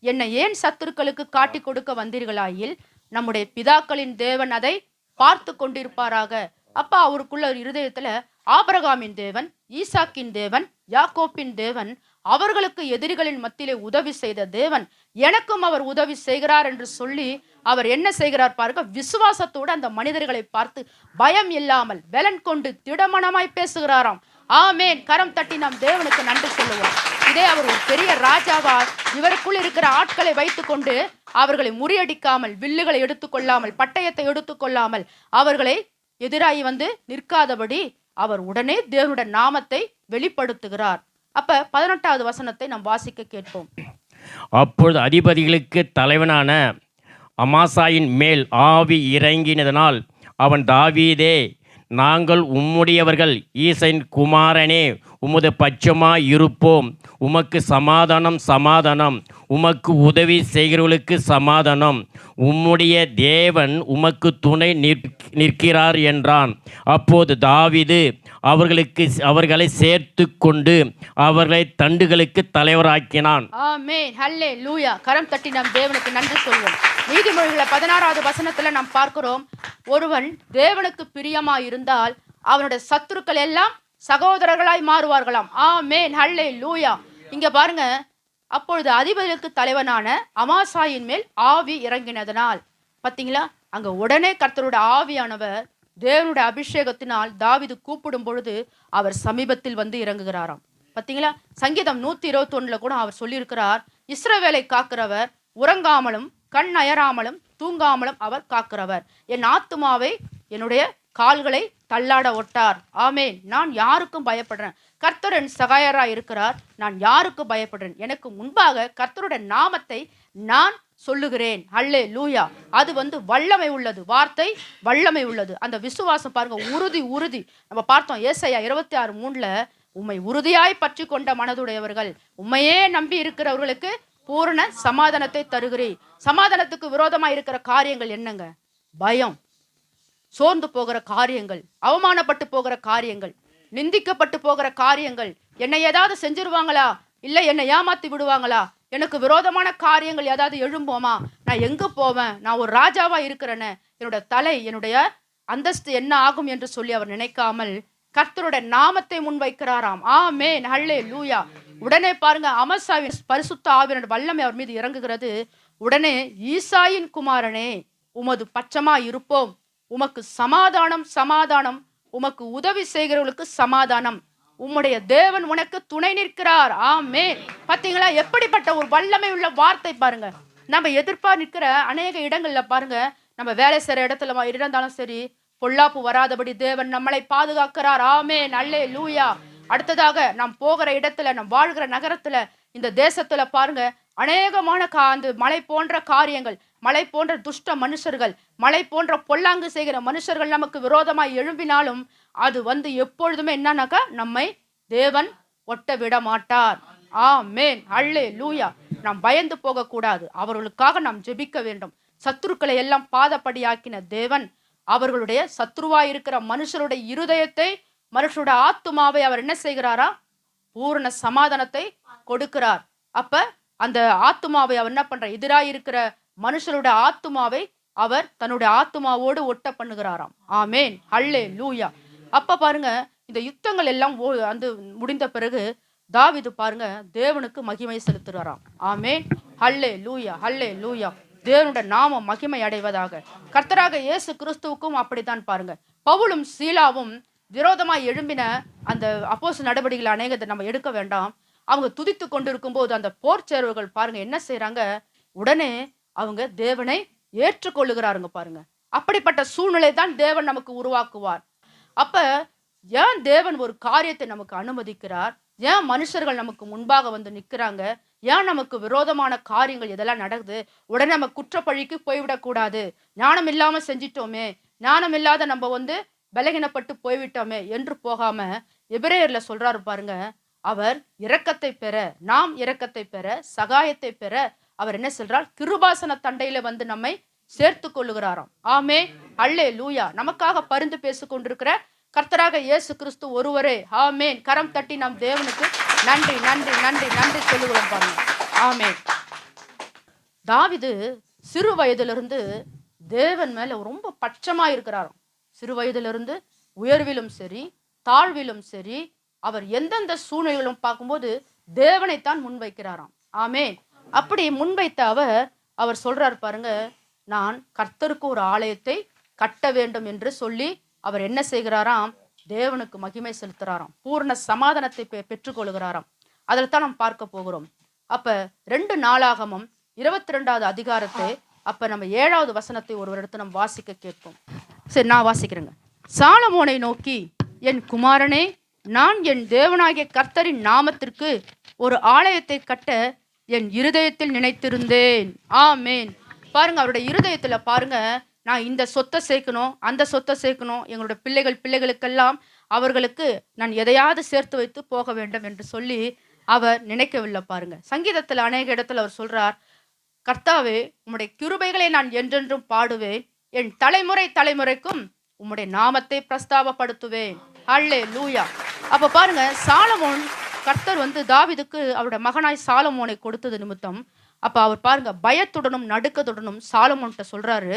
என்னை ஏன் சத்துருக்களுக்கு காட்டி கொடுக்க வந்தீர்களாயில் நம்முடைய பிதாக்களின் தேவன் அதை பார்த்து கொண்டிருப்பாராக. அப்பா, அவருக்குள்ள ஒரு இருதயத்துல ஆபிரகாமின் தேவன், ஈசாக்கின் தேவன், யாக்கோப்பின் தேவன், அவர்களுக்கு எதிரிகளின் மத்தியிலே உதவி செய்த தேவன் எனக்கும் அவர் உதவி செய்கிறார் என்று சொல்லி அவர் என்ன செய்கிறார் பாருங்க, விசுவாசத்தோடு அந்த மனிதர்களை பார்த்து பயம் இல்லாமல் பலன் கொண்டு திடமனமாய் பேசுகிறாராம். ஆமேன். கரம் தட்டி நாம் தேவனுக்கு நன்றி சொல்லுவோம். இதே அவர் ஒரு பெரிய ராஜாவா இவருக்குள் இருக்கிற ஆட்களை வைத்துக்கொண்டு அவர்களை முறியடிக்காமல், வில்லுகளை எடுத்துக்கொள்ளாமல், பட்டயத்தை எடுத்துக்கொள்ளாமல், அவர்களை எதிராகி வந்து நிற்காதபடி அவர் உடனே தேவனுடைய நாமத்தை வெளிப்படுத்துகிறார். அப்ப 18வது வசனத்தை நாம் வாசிக்க கேட்போம். அப்பொழுது அதிபதிகளுக்கு தலைவனான அமாசாயின் மேல் ஆவி இறங்கினதனால் அவன், தாவீதே, நாங்கள் உம்முடையவர்கள், ஈசையின் குமாரனே, உமது பட்சமாய் இருப்போம், உமக்கு சமாதானம் சமாதானம், உமக்கு உதவி செய்கிறவர்களுக்கு சமாதானம், உம்முடைய தேவன் உமக்கு துணை நிற்கிறார் என்றான். அப்போது தாவீது அவர்களை சேர்த்து கொண்டு அவர்களை தண்டுகளுக்கு தலைவராக்கினான். ஆமென், ஹல்லேலூயா. கரம் தட்டி நாம் தேவனுக்கு நன்றி சொல்வோம். நீதிமொழிகளை 16வது வசனத்துல நாம் பார்க்கிறோம், ஒருவன் தேவனுக்கு பிரியமா இருந்தால் அவனுடைய சத்துருக்கள் எல்லாம் சகோதரர்களாய் மாறுவார்களாம். ஆமென், ஹல்லேலூயா. இங்க பாருங்க, அப்பொழுது அதிபதிகளுக்கு தலைவனான அமாசாயின் மேல் ஆவி இறங்கினதனால், பாத்தீங்களா, அங்க உடனே கர்த்தருடைய ஆவியானவர் தேவனுடைய அபிஷேகத்தினால் தாவீது கூப்பிடும் பொழுது அவர் சமீபத்தில் வந்து இறங்குகிறாராம். பாத்தீங்களா, சங்கீதம் 121 கூட அவர் சொல்லியிருக்கிறார், இஸ்ரவேலை காக்கிறவர், உறங்காமலும் கண் அயராமலும் தூங்காமலும் அவர் காக்கிறவர், என் ஆத்துமாவை என்னுடைய கால்களை தள்ளாட ஒட்டார். ஆமென். நான் யாருக்கும் பயப்படுறேன், கர்த்தர் என் சகாயராய் இருக்கிறார், நான் யாருக்கும் பயப்படுறேன், எனக்கு முன்பாக கர்த்தருடைய நாமத்தை நான் சொல்லுகிறேன். ஹல்லேலூயா. அது வல்லமை உள்ளது, வார்த்தை வல்லமை உள்ளது. அந்த விசுவாசம் பாருங்க, உறுதி. நம்ம பார்த்தோம் ஏசாயா 26:3, உம்மை உறுதியாய் பற்றி கொண்ட மனதுடையவர்கள், உம்மையே நம்பி இருக்கிறவர்களுக்கு பூரண சமாதானத்தை தருகிறேன். சமாதானத்துக்கு விரோதமா இருக்கிற காரியங்கள் என்னங்க? பயம், சோர்ந்து போகிற காரியங்கள், அவமானப்பட்டு போகிற காரியங்கள், நிந்திக்கப்பட்டு போகிற காரியங்கள், என்னை ஏதாவது செஞ்சிருவாங்களா, இல்லை என்னை ஏமாத்தி விடுவாங்களா, எனக்கு விரோதமான காரியங்கள் ஏதாவது எழும்போமா, நான் எங்க போவேன், நான் ஒரு ராஜாவா இருக்கிறேன்னு, என்னோட தலை, என்னுடைய அந்தஸ்து என்ன ஆகும் என்று சொல்லி அவர் நினைக்காமல் கர்த்தருடைய நாமத்தை முன்வைக்கிறாராம். ஆமென், ஹல்லேலூயா. உடனே பாருங்க, அமசாவின் பரிசுத்த ஆவியின் வல்லமை அவர் மீது இறங்குகிறது. உடனே ஈசாயின் குமாரனே, உமது பட்சமா இருப்போம், உமக்கு சமாதானம் சமாதானம், உமக்கு உதவி செய்கிறவர்களுக்கு சமாதானம், உம்முடைய தேவன் உனக்கு துணை நிற்கிறார். ஆமென். பாத்தீங்களா, எப்படிப்பட்ட ஒரு வல்லமை உள்ள வார்த்தை பாருங்க. நம்ம எதிர்பார்த்து நிற்கிற அநேக இடங்கள்ல பாருங்க, நம்ம வேலை செய்யற இடத்துல இருந்தாலும் சரி, பொல்லாப்பு வராதபடி தேவன் நம்மளை பாதுகாக்கிறார். ஆமென், அல்லேலூயா. அடுத்ததாக நாம் போகிற இடத்துல, நாம் வாழ்கிற நகரத்துல, இந்த தேசத்துல பாருங்க, அநேகமான அந்த மலை போன்ற காரியங்கள், மலை போன்ற துஷ்ட மனுஷர்கள், மலை போன்ற பொல்லாங்கு செய்கிற மனுஷர்கள் நமக்கு விரோதமாய் எழும்பினாலும் அது எப்பொழுதுமே என்னன்னாக்கா, நம்மை தேவன் ஒட்ட விட மாட்டார். ஆமென், அல்லேலூயா. நாம் பயந்து போக கூடாது, அவர்களுக்காக நாம் ஜெபிக்க வேண்டும். சத்துருக்களை எல்லாம் பாதப்படியாக்கின தேவன் அவர்களுடைய சத்ருவாய் இருக்கிற மனுஷருடைய இருதயத்தை, மனுஷருடைய ஆத்துமாவை அவர் என்ன செய்கிறாரா? பூரண சமாதானத்தை கொடுக்கிறார். அப்ப அந்த ஆத்துமாவை அவர் என்ன பண்ற, எதிராய் இருக்கிற மனுஷருடைய ஆத்துமாவை அவர் தன்னுடைய ஆத்துமாவோடு ஒட்ட பண்ணுகிறாராம். ஆமென், ஹல்லேலூயா. அப்ப பாருங்க, இந்த யுத்தங்கள் எல்லாம் முடிந்த பிறகு தாவீது பாருங்க தேவனுக்கு மகிமை செலுத்துகிறாராம். ஆமென், ஹல்லேலூயா, ஹல்லேலூயா. தேவனுடைய நாமம் மகிமை அடைவதாக. கர்த்தராக இயேசு கிறிஸ்துவுக்கும் அப்படித்தான் பாருங்க. பவுலும் சீலாவும் விரோதமாய் எழும்பின அந்த அப்போஸ்தலர் நடவடிக்கைகள் அநேகத்தை நம்ம எடுக்க வேண்டாம். அவங்க துதித்து கொண்டிருக்கும் போது அந்த போர் சேர்வர்கள் பாருங்க என்ன செய்யறாங்க, உடனே அவங்க தேவனை ஏற்றுக்கொள்ளுகிறாருங்க பாருங்க. அப்படிப்பட்ட சூழ்நிலை தான் தேவன் நமக்கு உருவாக்குவார். அப்ப ஏன் தேவன் ஒரு காரியத்தை நமக்கு அனுமதிக்கிறார், ஏன் மனுஷர்கள் நமக்கு முன்பாக நிற்கிறாங்க, ஏன் நமக்கு விரோதமான காரியங்கள் இதெல்லாம் நடக்குது, உடனே நம்ம குற்றப்பழிக்கு போய்விடக்கூடாது, ஞானம் இல்லாம செஞ்சிட்டோமே, ஞானம் இல்லாத நம்ம பலகீனப்பட்டு போய்விட்டோமே என்று போகாம, எபிரேயர்ல சொல்றாரு பாருங்க, அவர் இரக்கத்தை பெற, நாம் இரக்கத்தை பெற, சகாயத்தை பெற அவர் என்ன சொல்றார், கிருபாசன தண்டையில நம்மை சேர்த்து கொள்ளுகிறாராம். ஆமே, அல்லேலூயா. நமக்காக பரிந்து பேசிக் கொண்டிருக்கிற கர்த்தராக இயேசு கிறிஸ்து ஒருவரே. ஆமேன். கரம் தட்டி நாம் தேவனுக்கு நன்றி நன்றி நன்றி நன்றி சொல்லுகிறோம் பாருங்க. ஆமேன். தாவீது சிறு வயதிலிருந்து தேவன் மேல ரொம்ப பட்சமா இருக்கிறாராம். சிறு வயதிலிருந்து உயர்விலும் சரி தாழ்விலும் சரி அவர் எந்தெந்த சூழ்நிலைகளும் பார்க்கும்போது தேவனைத்தான் முன்வைக்கிறாராம். ஆமேன். அப்படி முன்வைத்த அவர் சொல்றாரு பாருங்க, நான் கர்த்தருக்கு ஒரு ஆலயத்தை கட்ட வேண்டும் என்று சொல்லி அவர் என்ன செய்கிறாராம், தேவனுக்கு மகிமை செலுத்துறாராம், பூர்ண சமாதானத்தை பெற்றுக்கொள்கிறாராம். அதில் தான் நாம் பார்க்க போகிறோம். அப்ப 2 நாளாகமம் 22வது அதிகாரத்தை அப்ப நம்ம 7வது வசனத்தை ஒருவரிடத்து நம்ம வாசிக்க கேட்போம். சரி, நான் வாசிக்கிறேங்க. சாலமோனை நோக்கி, என் குமாரனே, நான் என் தேவனாகிய கர்த்தரின் நாமத்திற்கு ஒரு ஆலயத்தை கட்ட என் இருதயத்தில் நினைத்திருந்தேன். ஆமேன். பாருங்க, அவருடைய இருதயத்துல பாருங்க, நான் இந்த சொத்தை சேர்க்கணும், அந்த சொத்தை சேர்க்கணும், எங்களோட பிள்ளைகளுக்கெல்லாம் அவர்களுக்கு நான் எதையாவது சேர்த்து வைத்து போக வேண்டும் என்று சொல்லி அவர் நினைக்கவில்லை பாருங்க. சங்கீதத்துல அநேக இடத்துல அவர் சொல்றார், கர்த்தாவே உம்முடைய கிருபைகளை நான் என்றென்றும் பாடுவேன், என் தலைமுறை தலைமுறைக்கும் உம்முடைய நாமத்தை பிரஸ்தாபப்படுத்துவேன். ஹல்லேலூயா. அப்ப பாருங்க, சாலமோன் கர்த்தர் வந்து தாவீதுக்கு அவருடைய மகனாய் சாலமோனை கொடுத்தது நிமித்தம், அப்ப அவர் பாருங்க பயத்துடனும் நடுக்கத்துடனும் சாலமோன்கிட்ட சொல்றாரு,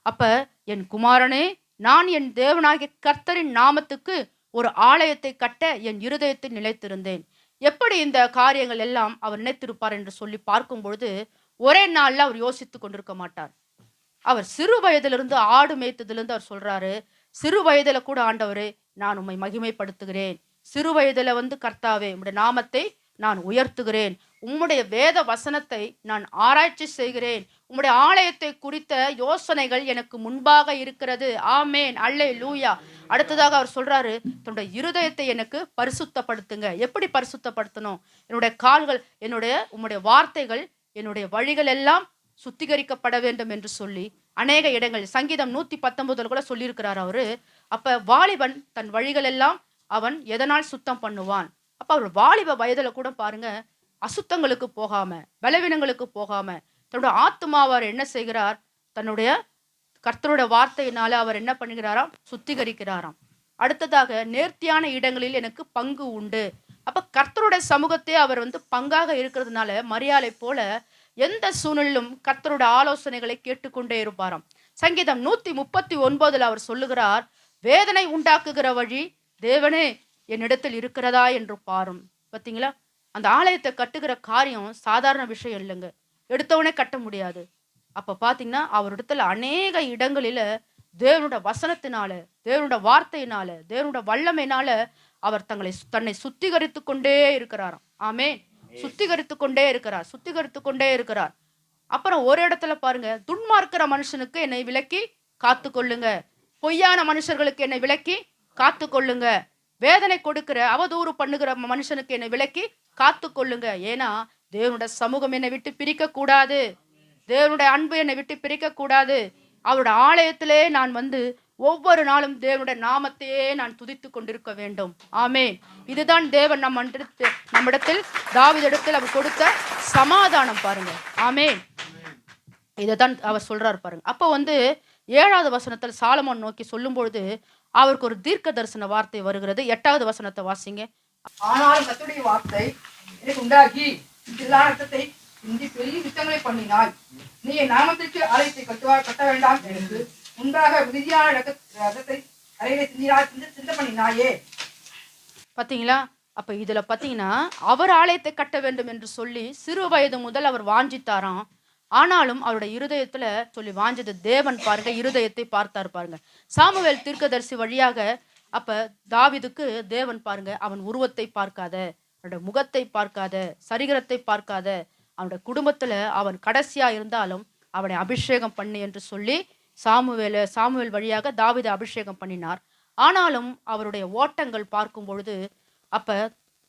அப்ப என் குமாரனே, நான் என் தேவனாகிய கர்த்தரின் நாமத்துக்கு ஒரு ஆலயத்தை கட்ட என் இருதயத்தில் நிலைத்திருந்தேன். எப்படி இந்த காரியங்கள் எல்லாம் அவர் நினைத்திருப்பார் என்று சொல்லி பார்க்கும் பொழுது, ஒரே நாள்ல அவர் யோசித்து கொண்டிருக்க மாட்டார். அவர் சிறு வயதிலிருந்து ஆடு மேய்த்ததிலிருந்து அவர் சொல்றாரு, சிறு வயதுல கூட ஆண்டவரே நான் உம்மை மகிமைப்படுத்துகிறேன், சிறு வயதுல வந்து கர்த்தாவே உம்முடைய நாமத்தை நான் உயர்த்துகிறேன், உம்முடைய வேத வசனத்தை நான் ஆராய்ச்சி செய்கிறேன், உம்முடைய ஆலயத்தை குறித்த யோசனைகள் எனக்கு முன்பாக இருக்கிறது. ஆமேன், அல்லேலூயா. அடுத்ததாக அவர் சொல்றாரு, தன்னுடைய இருதயத்தை எனக்கு பரிசுத்தப்படுத்துங்க. எப்படி பரிசுத்தப்படுத்தணும்? என்னுடைய கால்கள், உம்முடைய வார்த்தைகள், என்னுடைய வழிகள் எல்லாம் சுத்திகரிக்கப்பட வேண்டும் என்று சொல்லி அநேக இடங்கள் சங்கீதம் 119 கூட சொல்லியிருக்கிறார் அவரு. அப்ப வாலிபன் தன் வழிகள் எல்லாம் அவன் எதனால் சுத்தம் பண்ணுவான்? அப்ப அவர் வாலிப வயதுல கூட பாருங்க, அசுத்தங்களுக்கு போகாம, பலவீனங்களுக்கு போகாம, தன்னுடைய ஆத்துமாவை அவர் என்ன செய்கிறார்? தன்னுடைய கர்த்தருடைய வார்த்தையினால அவர் என்ன பண்ணுகிறாராம்? சுத்திகரிக்கிறாராம். அடுத்ததாக நேர்த்தியான இடங்களில் எனக்கு பங்கு உண்டு. அப்ப கர்த்தருடைய சமூகத்தை அவர் வந்து பங்காக இருக்கிறதுனால மரியாதை போல எந்த சூழ்நிலும் கர்த்தருடைய ஆலோசனைகளை கேட்டுக்கொண்டே இருப்பாராம். சங்கீதம் 139 அவர் சொல்லுகிறார், வேதனை உண்டாக்குகிற வழி தேவனே என்னிடத்தில் இருக்கிறதா என்று பாரும். பார்த்தீங்களா? அந்த ஆலயத்தை கட்டுகிற காரியம் சாதாரண விஷயம் இல்லைங்க, எடுத்தவனே கட்ட முடியாது. அப்ப பாத்தீங்கன்னா அவரிடத்துல அநேக இடங்களில தேவனுடைய வசனத்தினால, தேவனுடைய வார்த்தையினால, தேவனுடைய வல்லமையினால அவர் தன்னை சுத்திகரித்து கொண்டே இருக்கிறாராம். ஆமென். சுத்திகரித்து கொண்டே இருக்கிறார். அப்புறம் ஒரு இடத்துல பாருங்க, துன்மார்க்கிற மனுஷனுக்கு என்னை விலக்கி காத்து கொள்ளுங்க, பொய்யான மனுஷர்களுக்கு என்னை விலக்கி காத்து கொள்ளுங்க, வேதனை கொடுக்கிற அவதூறு பண்ணுகிற மனுஷனுக்கு என்னை விலக்கி காத்து கொள்ளுங்க. ஏன்னா தேவனுடைய சமூகம் என்னை விட்டு பிரிக்க கூடாது, தேவனுடைய அன்பு என்னை விட்டு பிரிக்க கூடாது. அவருடைய ஆலயத்திலே நான் வந்து ஒவ்வொரு நாளும் தேவனுடைய நாமத்தையே நான் துதித்து கொண்டிருக்க வேண்டும். ஆமென். இதுதான் தேவன் நம்மிடத்தில் தாவீதிடத்தில் அவர் கொடுத்த சமாதானம் பாருங்க. ஆமென். இதைதான் அவர் சொல்றாரு பாருங்க. அப்ப வந்து 7வது வசனத்தில் சாலமோன் நோக்கி சொல்லும் பொழுது அவருக்கு ஒரு தீர்க்க தரிசன வார்த்தை வருகிறது. 8வது வசனத்தை வாசிங்க. ஆனாலும் கர்த்தருடைய வார்த்தை எனக்கு உண்டாகி ரத்தத்தை இன்றி பெரிய யுத்தங்களை பண்ணினாய், நீ என் நாமத்திற்கு ஆலயத்தை கட்ட வேண்டாம் என்று முன்பாக உறுதியான ரத்தத்தை அறையிலே சிந்த பண்ணினாயே. பாத்தீங்களா? அப்ப இதுல பாத்தீங்கன்னா அவர் ஆலயத்தை கட்ட வேண்டும் என்று சொல்லி சிறு வயது முதல் அவர் வாஞ்சித்தாராம். ஆனாலும் அவருடைய இருதயத்துல சொல்லி வாஞ்சது தேவன் பாருங்க, இருதயத்தை பார்த்தார் பாருங்க. சாமுவேல் தீர்க்கதரிசி வழியாக அப்ப தாவீதுக்கு தேவன் பாருங்க, அவன் உருவத்தை பார்க்காத, அவனுடைய முகத்தை பார்க்காத, சரீரத்தை பார்க்காத, அவனுடைய குடும்பத்துல அவன் கடைசியா இருந்தாலும் அவனை அபிஷேகம் பண்ணி என்று சொல்லி சாமுவேல் வழியாக தாவீதை அபிஷேகம் பண்ணினார். ஆனாலும் அவருடைய ஓட்டங்கள் பார்க்கும் பொழுது அப்ப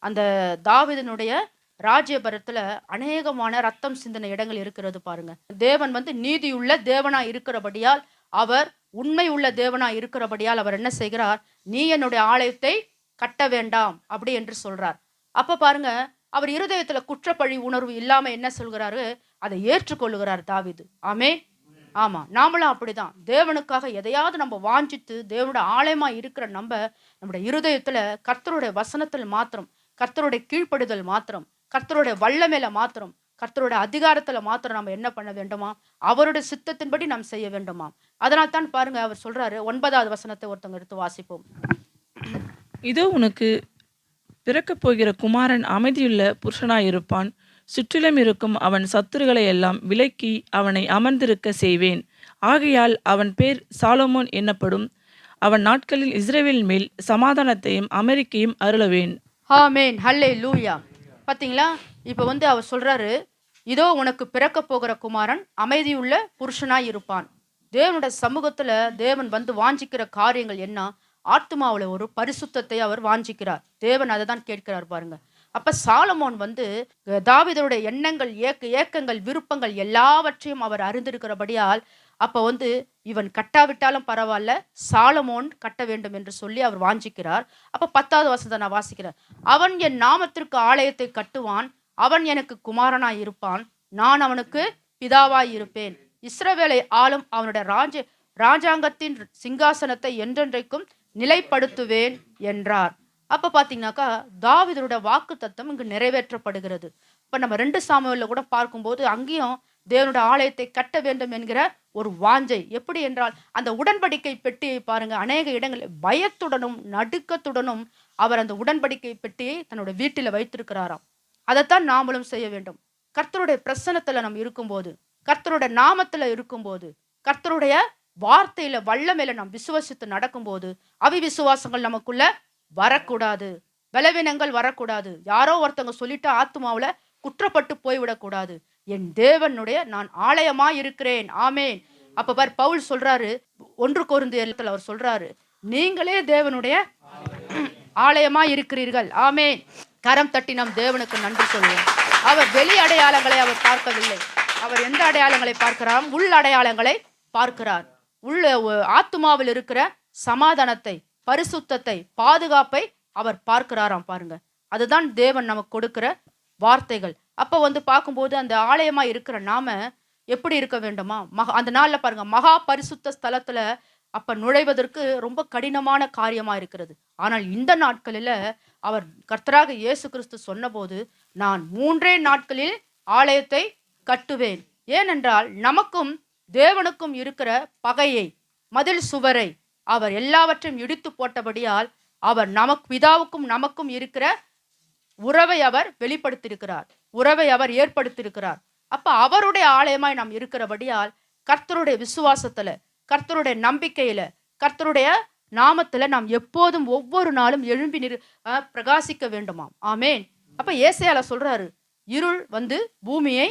அந்த தாவீதினுடைய ராஜ்யபரத்துல அநேகமான ரத்தம் சிந்தின இடங்கள் இருக்கிறது பாருங்க. தேவன் வந்து நீதியுள்ள தேவனா இருக்கிறபடியால், அவர் உண்மை உள்ள தேவனா இருக்கிறபடியால் அவர் என்ன செய்கிறார்? நீ என்னுடைய ஆலயத்தை கட்ட வேண்டாம் அப்படி என்று சொல்றார். அப்ப பாருங்க, அவர் இருதயத்துல குற்றப்பழி உணர்வு இல்லாம என்ன சொல்கிறாரு? அதை ஏற்றுக்கொள்ளுகிறார் தாவீது. ஆமா, நாமளும் அப்படிதான். தேவனுக்காக எதையாவது நம்ம வாஞ்சித்து தேவனுடைய ஆலயமா இருக்கிற நம்முடைய இருதயத்துல கர்த்தருடைய வசனத்தில் மாத்திரம், கர்த்தருடைய கீழ்ப்படுதல் மாத்திரம், கர்த்தருடைய வல்லமையில மாத்திரம், கர்த்தருடைய அதிகாரத்துல மாத்திரம் நம்ம என்ன பண்ண வேண்டுமா? அவருடைய சித்தத்தின்படி நாம் செய்ய வேண்டுமா? அதனால் தான் பாருங்க அவர் சொல்றாரு. 9வது வசனத்தை ஒருத்தவங்க எடுத்து வாசிப்போம். இதோ உனக்கு பிறக்கப் போகிற குமாரன் அமைதியுள்ள புருஷனாயிருப்பான், சுற்றிலும் இருக்கும் அவன் சத்துருக்களை எல்லாம் விலக்கி அவனை அமர்ந்திருக்க செய்வேன். ஆகையால் அவன் பேர் சாலமோன் என்னப்படும். அவன் நாட்களில் இஸ்ரவேல் மேல் சமாதானத்தையும் அமெரிக்கையும் அருளவேன். ஆமென். ஹல்லேலூயா. பாத்தீங்களா? இப்ப வந்து அவர் சொல்றாரு, இதோ உனக்கு பிறக்க போகிற குமாரன் அமைதியுள்ள புருஷனாய் இருப்பான். தேவனுடைய சமூகத்துல தேவன் வந்து வாஞ்சிக்கிற காரியங்கள் என்ன? ஆத்துமாவுல ஒரு பரிசுத்தத்தை அவர் வாஞ்சிக்கிறார். தேவன் அதை தான் கேட்கிறார் பாருங்க. அப்ப சாலமோன் வந்து தாவீதுடைய எண்ணங்கள், ஏக்கங்கள், விருப்பங்கள் எல்லாவற்றையும் அவர் அறிந்திருக்கிறபடியால் அப்போ வந்து இவன் கட்டாவிட்டாலும் பரவாயில்ல, சாலமோன் கட்ட வேண்டும் என்று சொல்லி அவர் வாஞ்சிக்கிறார். அப்போ 10வது வசனத்தை நான் வாசிக்கிறேன். அவன் என் நாமத்திற்கு ஆலயத்தை கட்டுவான், அவன் எனக்கு குமாரனாய் இருப்பான், நான் அவனுக்கு பிதாவாய் இருப்பேன். இஸ்ரவேலை ஆளும் அவனுடைய ராஜாங்கத்தின் சிங்காசனத்தை என்றென்றைக்கும் நிலைப்படுத்துவேன் என்றார். அப்ப பாத்தீங்கன்னாக்கா தாவீதுடைய வாக்கு தத்தம் இங்கு நிறைவேற்றப்படுகிறது. இப்ப நம்ம 2 சாமுவேல்ல கூட பார்க்கும்போது அங்கேயும் தேவனுடைய ஆலயத்தை கட்ட வேண்டும் என்கிற ஒரு வாஞ்சை. எப்படி என்றால் அந்த உடன்படிக்கை பெட்டியை பாருங்க, அநேக இடங்களில் பயத்துடனும் நடுக்கத்துடனும் அவர் அந்த உடன்படிக்கை பெட்டியை தன்னுடைய வீட்டில் வைத்திருக்கிறாராம். அதைத்தான் நாமளும் செய்ய வேண்டும். கர்த்தருடைய பிரசன்னத்துல நம்ம இருக்கும்போது, கர்த்தருடைய நாமத்துல இருக்கும்போது, கர்த்தருடைய வார்த்தையில வல்லமையில நாம் விசுவாசித்து நடக்கும்போது அவிவிசுவாசங்கள் நமக்குள்ள வரக்கூடாது, பலவீனங்கள் வரக்கூடாது. யாரோ ஒருத்தவங்க சொல்லிட்டு ஆத்துமாவுல குற்றப்பட்டு போய்விடக்கூடாது. என் தேவனுடைய நான் ஆலயமா இருக்கிறேன். ஆமேன். அப்ப பார் பவுல் சொல்றாரு 1 கொரிந்தியர்ல அவர் சொல்றாரு, நீங்களே தேவனுடைய ஆலயமா இருக்கிறீர்கள். ஆமேன். கரம் தட்டி நம் தேவனுக்கு நன்றி சொல்லுவோம். அவர் வெளி அடையாளங்களை அவர் பார்க்கவில்லை. அவர் எந்த அடையாளங்களை பார்க்கிறார்? உள் அடையாளங்களை பார்க்கிறார். உள்ள ஆத்துமாவில் இருக்கிற சமாதானத்தை, பரிசுத்தத்தை, பாதுகாப்பை அவர் பார்க்கிறாராம். பாருங்க, அதுதான் தேவன் நமக்கு கொடுக்கிற வார்த்தைகள். அப்ப வந்து பார்க்கும்போது அந்த ஆலயமா இருக்கிற நாம எப்படி இருக்க வேண்டுமா? அந்த நாள்ல பாருங்க, மகா பரிசுத்த ஸ்தலத்துல அப்ப நுழைவதற்கு ரொம்ப கடினமான காரியமா இருக்கிறது. ஆனால் இந்த நாட்களில அவர் கர்த்தராக இயேசு கிறிஸ்து சொன்னபோது, நான் 3 நாட்களில் ஆலயத்தை கட்டுவேன். ஏனென்றால் நமக்கும் தேவனுக்கும் இருக்கிற பகையை, மதில் சுவரை அவர் எல்லாவற்றையும் இடித்து போட்டபடியால் அவர் பிதாவுக்கும் நமக்கும் இருக்கிற உறவை அவர் வெளிப்படுத்தியிருக்கிறார், உறவை அவர் ஏற்படுத்தியிருக்கிறார். அப்ப அவருடைய ஆலயமாய் நாம் இருக்கிறபடியால் கர்த்தருடைய விசுவாசத்துல, கர்த்தருடைய நம்பிக்கையில, கர்த்தருடைய நாமத்துல நாம் எப்போதும் ஒவ்வொரு நாளும் எழும்பி பிரகாசிக்க வேண்டுமாம். ஆமேன். அப்ப ஏசாயால சொல்றாரு, இருள் வந்து பூமியை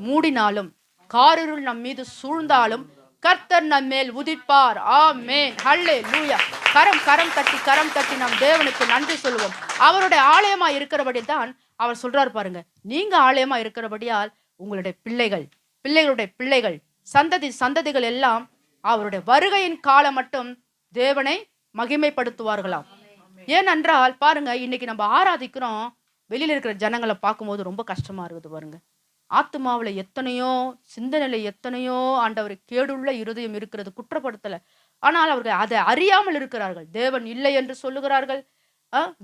மூடினாலும், காரிருள் நம் மீது சூழ்ந்தாலும் கர்த்தர் நம் மேல் உதிப்பார். ஆமேன். ஹல்லேலூயா. கரம் தட்டி நாம் தேவனுக்கு நன்றி சொல்லுவோம். அவருடைய ஆலயமா இருக்கிறபடி தான் அவர் சொல்றாரு பாருங்க, நீங்க ஆலயமா இருக்கிறபடியால் உங்களுடைய பிள்ளைகளுடைய பிள்ளைகள், சந்ததிகள் எல்லாம் அவருடைய வருகையின் காலம் மட்டும் தேவனை மகிமைப்படுத்துவார்களாம். ஏனென்றால் பாருங்க, இன்னைக்கு நம்ம ஆராதிக்கிறோம், வெளியில இருக்கிற ஜனங்களை பார்க்கும்போது ரொம்ப கஷ்டமா இருக்குது பாருங்க. ஆத்துமாவுல எத்தனையோ, சிந்தனையில எத்தனையோ ஆண்டவர் கேடுள்ள இருதயம் இருக்கிறது, குற்றப்படுத்தல. ஆனால் அவர்கள் அதை அறியாமல் இருக்கிறார்கள். தேவன் இல்லை என்று சொல்லுகிறார்கள்.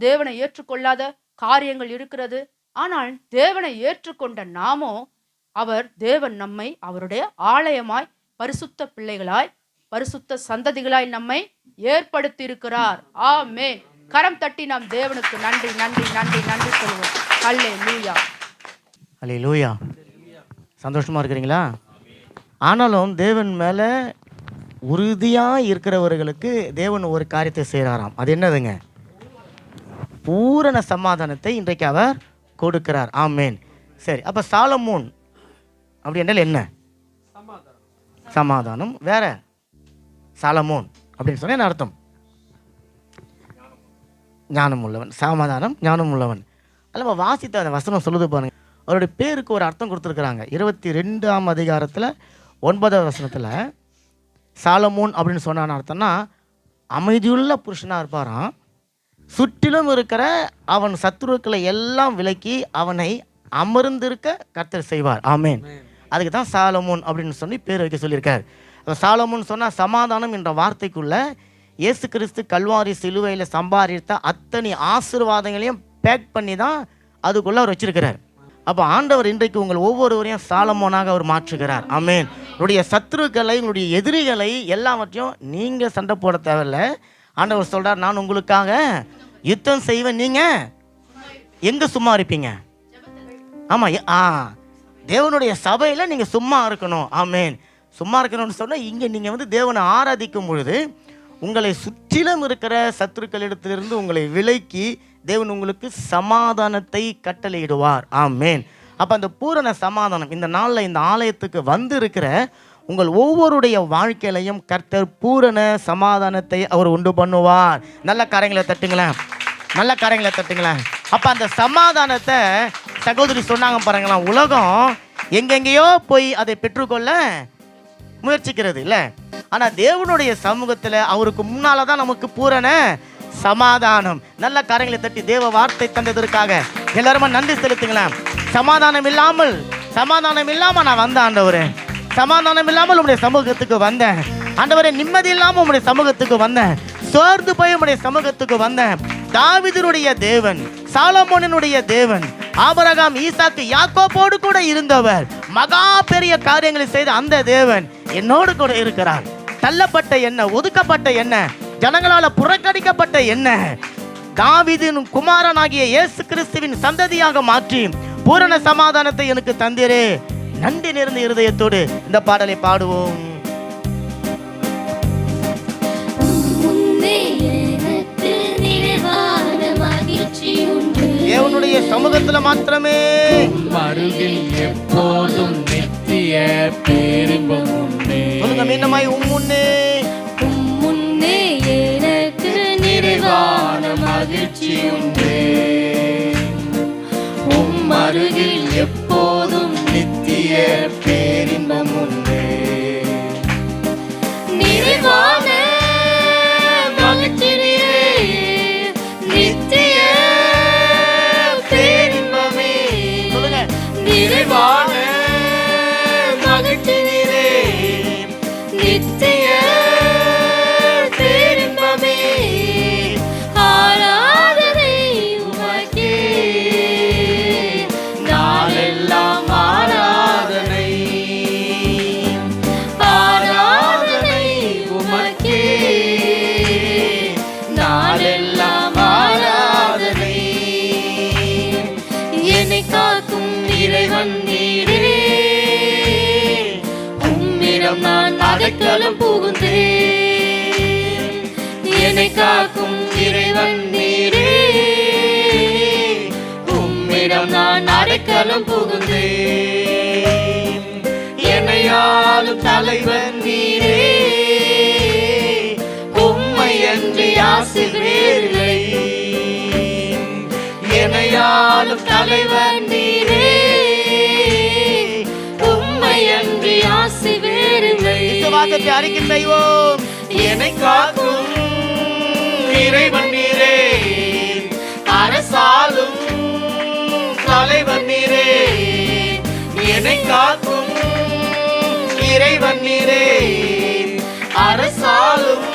தேவனை ஏற்றுக்கொள்ளாத காரியங்கள் இருக்கிறது. ஆனால் தேவனை ஏற்றுக்கொண்ட நாமோ, தேவன் நம்மை அவருடைய ஆலயமாய், பரிசுத்த பிள்ளைகளாய், பரிசுத்த சந்ததிகளாய் நம்மை ஏற்படுத்தி இருக்கிறார். ஆமென். கரம் தட்டி நாம் தேவனுக்கு நன்றி நன்றி நன்றி நன்றி சொல்லுவோம். ஹல்லேலூயா. ஹல்லேலூயா. சந்தோஷமா இருக்கிறீங்களா? ஆனாலும் தேவன் மேலே உறுதியாக இருக்கிறவர்களுக்கு தேவன் ஒரு காரியத்தை செய்கிறாராம். அது என்னதுங்க? பூரண சமாதானத்தை இன்றைக்கு அவர் கொடுக்கிறார். ஆமேன். சரி, அப்போ சாலமோன் அப்படி என்றால் என்ன? சமாதானம். வேற சாலமோன் அப்படின்னு சொன்ன என்ன அர்த்தம்? ஞானம் உள்ளவன். சமாதானம், ஞானம் உள்ளவன். அல்ல வாசித்த அந்த வசனம் சொல்லுது பாருங்க, அவருடைய பேருக்கு ஒரு அர்த்தம் கொடுத்துருக்குறாங்க. 22ஆம் அதிகாரத்தில் 9வது வசனத்தில் சாலமோன் அப்படின்னு சொன்னான்னு அர்த்தம்னா, அமைதியுள்ள புருஷனாக இருப்பாராம், சுற்றிலும் இருக்கிற அவன் சத்துருக்களை எல்லாம் விலக்கி அவனை அமர்ந்திருக்க கர்த்தர் செய்வார். ஆமேன். அதுக்கு தான் சாலமோன் அப்படின்னு சொல்லி பேர் வைக்க சொல்லியிருக்கார். சாலமோன் சொன்னால் சமாதானம் என்ற வார்த்தைக்குள்ள இயேசு கிறிஸ்து கல்வாரி சிலுவையில் சம்பாதித்த அத்தனை ஆசீர்வாதங்களையும் பேக் பண்ணி தான் அதுக்குள்ளே அவர் வச்சிருக்கிறார். அப்போ ஆண்டவர் இன்றைக்கு உங்கள் ஒவ்வொருவரையும் சாலமோனாக அவர் மாற்றுகிறார். ஆமேன். உங்களுடைய சத்துருக்களை, உங்களுடைய எதிரிகளை எல்லாவற்றையும் நீங்கள் சண்டை போட தேவையில்லை. ஆண்டவர் சொல்கிறார், நான் உங்களுக்காக யுத்தம் செய்வேன், நீங்கள் எங்கே சும்மா இருப்பீங்க? ஆமாம், தேவனுடைய சபையில் நீங்கள் சும்மா இருக்கணும். ஆமேன். சும்மா இருக்கணும்னு சொன்னால், இங்கே நீங்கள் தேவனை ஆராதிக்கும் பொழுது உங்களை சுற்றிலும் இருக்கிற சத்துருக்களிடத்திலிருந்து உங்களை விலக்கி தேவன் உங்களுக்கு சமாதானத்தை கட்டளையிடுவார். ஆமேன். அப்போ அந்த பூரண சமாதானம் இந்த நாளில் இந்த ஆலயத்துக்கு வந்து இருக்கிற உங்கள் ஒவ்வொருடைய வாழ்க்கையிலையும் கர்த்தர் பூரண சமாதானத்தை அவர் உண்டு பண்ணுவார். நல்ல காரியங்களை தட்டுங்களேன், நல்ல காரியங்களை தட்டுங்களேன். அப்போ அந்த சமாதானத்தை சகோதரி சொன்னாங்க பாருங்களா, உலகம் எங்கெங்கேயோ போய் அதை பெற்றுக்கொள்ள முயற்சிக்கிறது இல்ல. ஆனா தேவனுடைய சமூகத்துல அவருக்கு முன்னால தான் நமக்கு பூரண சமாதானம். நல்ல காரியங்களை தட்டி தேவ வார்த்தை தந்ததற்காக எல்லாருமே நன்றி செலுத்துங்களேன். சமாதானம் இல்லாம நான் வந்தேன் ஆண்டவரே, சமாதானம் இல்லாமல் உங்களுடைய சமூகத்துக்கு வந்தேன் ஆண்டவரே, நிம்மதி இல்லாம உங்களுடைய சமூகத்துக்கு வந்தேன், சோர்ந்து போய் உங்களுடைய சமூகத்துக்கு வந்தேன். தாவீதுனுடைய தேவன், சாலமோனினுடைய தேவன், ஆபிரகாம், ஈசாக்கு, யாக்கோபோடு கூட இருந்தவர், மகா பெரிய காரியங்களை செய்த அந்த தேவன் என்னோடு கூட இருக்கிறார். தள்ளப்பட்ட என்ன, ஒதுக்கப்பட்ட என்ன, ஜனங்களால புறக்கணிக்கப்பட்ட என்ன, தாவீதின் குமாரனாகிய இயேசு கிறிஸ்துவின் சந்ததியாக மாற்றி பூரண சமாதானத்தை எனக்கு தந்தீரே. நன்றி நிறைந்த இருதயத்தோடு இந்த பாடலை பாடுவோம். தேவனுடைய சமூகத்துல மாத்திரமே அருகில் எப்போதும் நித்திய பேரின்பம் உண்டே. சொல்லுங்க மீனமாய் உம்முன்னே எனக்கு நிறைவான மகிழ்ச்சி உண்டே. அருகில் எப்போதும் நித்திய பேரின்பம் உண்டே. நிறைவான மகிழ்ச்சி நித்திய பேரின்பமே. நிறைவான மகிழ்ச்சி நித்திய பேரின்பமே. ஆராதனை உமக்கே நாளெல்லாம் ஆராதனை. ஆராதனை உமக்கே நாளெல்லாம் ஆராதனை. என்னை காக்கும் இறைவன் நீரே, உம்மிடம் நான் அடைக்கலம் புகுந்தேன். என்னை காக்கும் இறைவன் நீரே, உம்மிடம் நான் அடைக்கலம் புகுந்தேன். என்னையாளும் தலைவன் நீரே, உம்மை அன்றி ஆசை வேறில்லை. என்னையாளும் தலைவன் நீரே, உம்மை அன்றி ஆசை வேறில்லை. விசுவாசத்தை அறிக்கை செய்வோம். என்னை காக்கும் இறைவன் நீரே, அரசாலும் தலைவன் நீரே. என்னை காக்கும் இறைவன் நீரே, அரசாலும்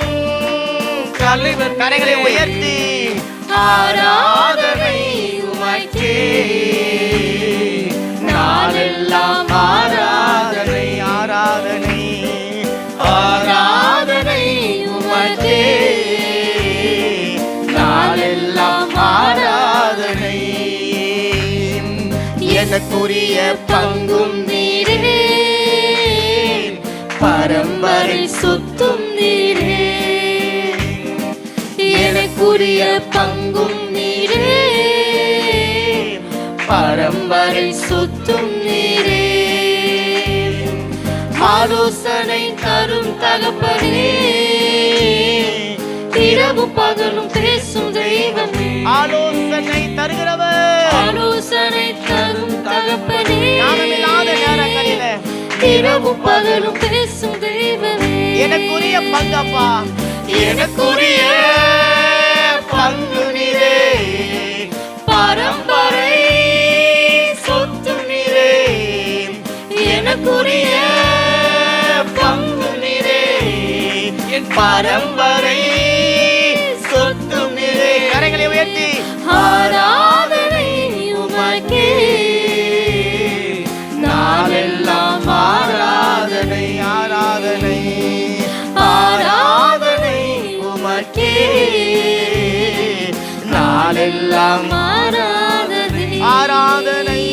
தலைவன். கரைகளை உயர்த்தி ஆராதனை உமக்கே நாளெல்லாம் ஆராதனை. ஆராதனை ஆராதனை உமக்கே நாளெல்லாம் ஆராதனை. எனக்குரிய பங்கும் நீரே, பரம்பரை சொத்தும் நீரே. எனக்குரிய பங்கும் நீரே, பரம்பரை சொத்தும் நீரே. ஆலோசனை தரும் தகப்பனே, இரவு பகலும் பேசும் தெய்வமே. ஆலோசனை தருகிறவர், ஆலோசனை தரும் தகப்பனே, ஞானமில்லாத நேரங்களிலே இரவு பகலும் பேசும் தெய்வமே. எனக்குரிய பங்கப்பா, எனக்குரிய பங்கு நீரே, பரம்பரை சொத்து நீரே. எனக்குரிய பங்கு நீரே, என் பரம்பரை சொத்து நீரே. கரைகளை உயர்த்தி ஆராதனை உமக்கே நாளெல்லாம் ஆராதனை. ஆராதனை ஆராதனை உமக்கே நாளெல்லாம் ஆராதனை. ஆராதனை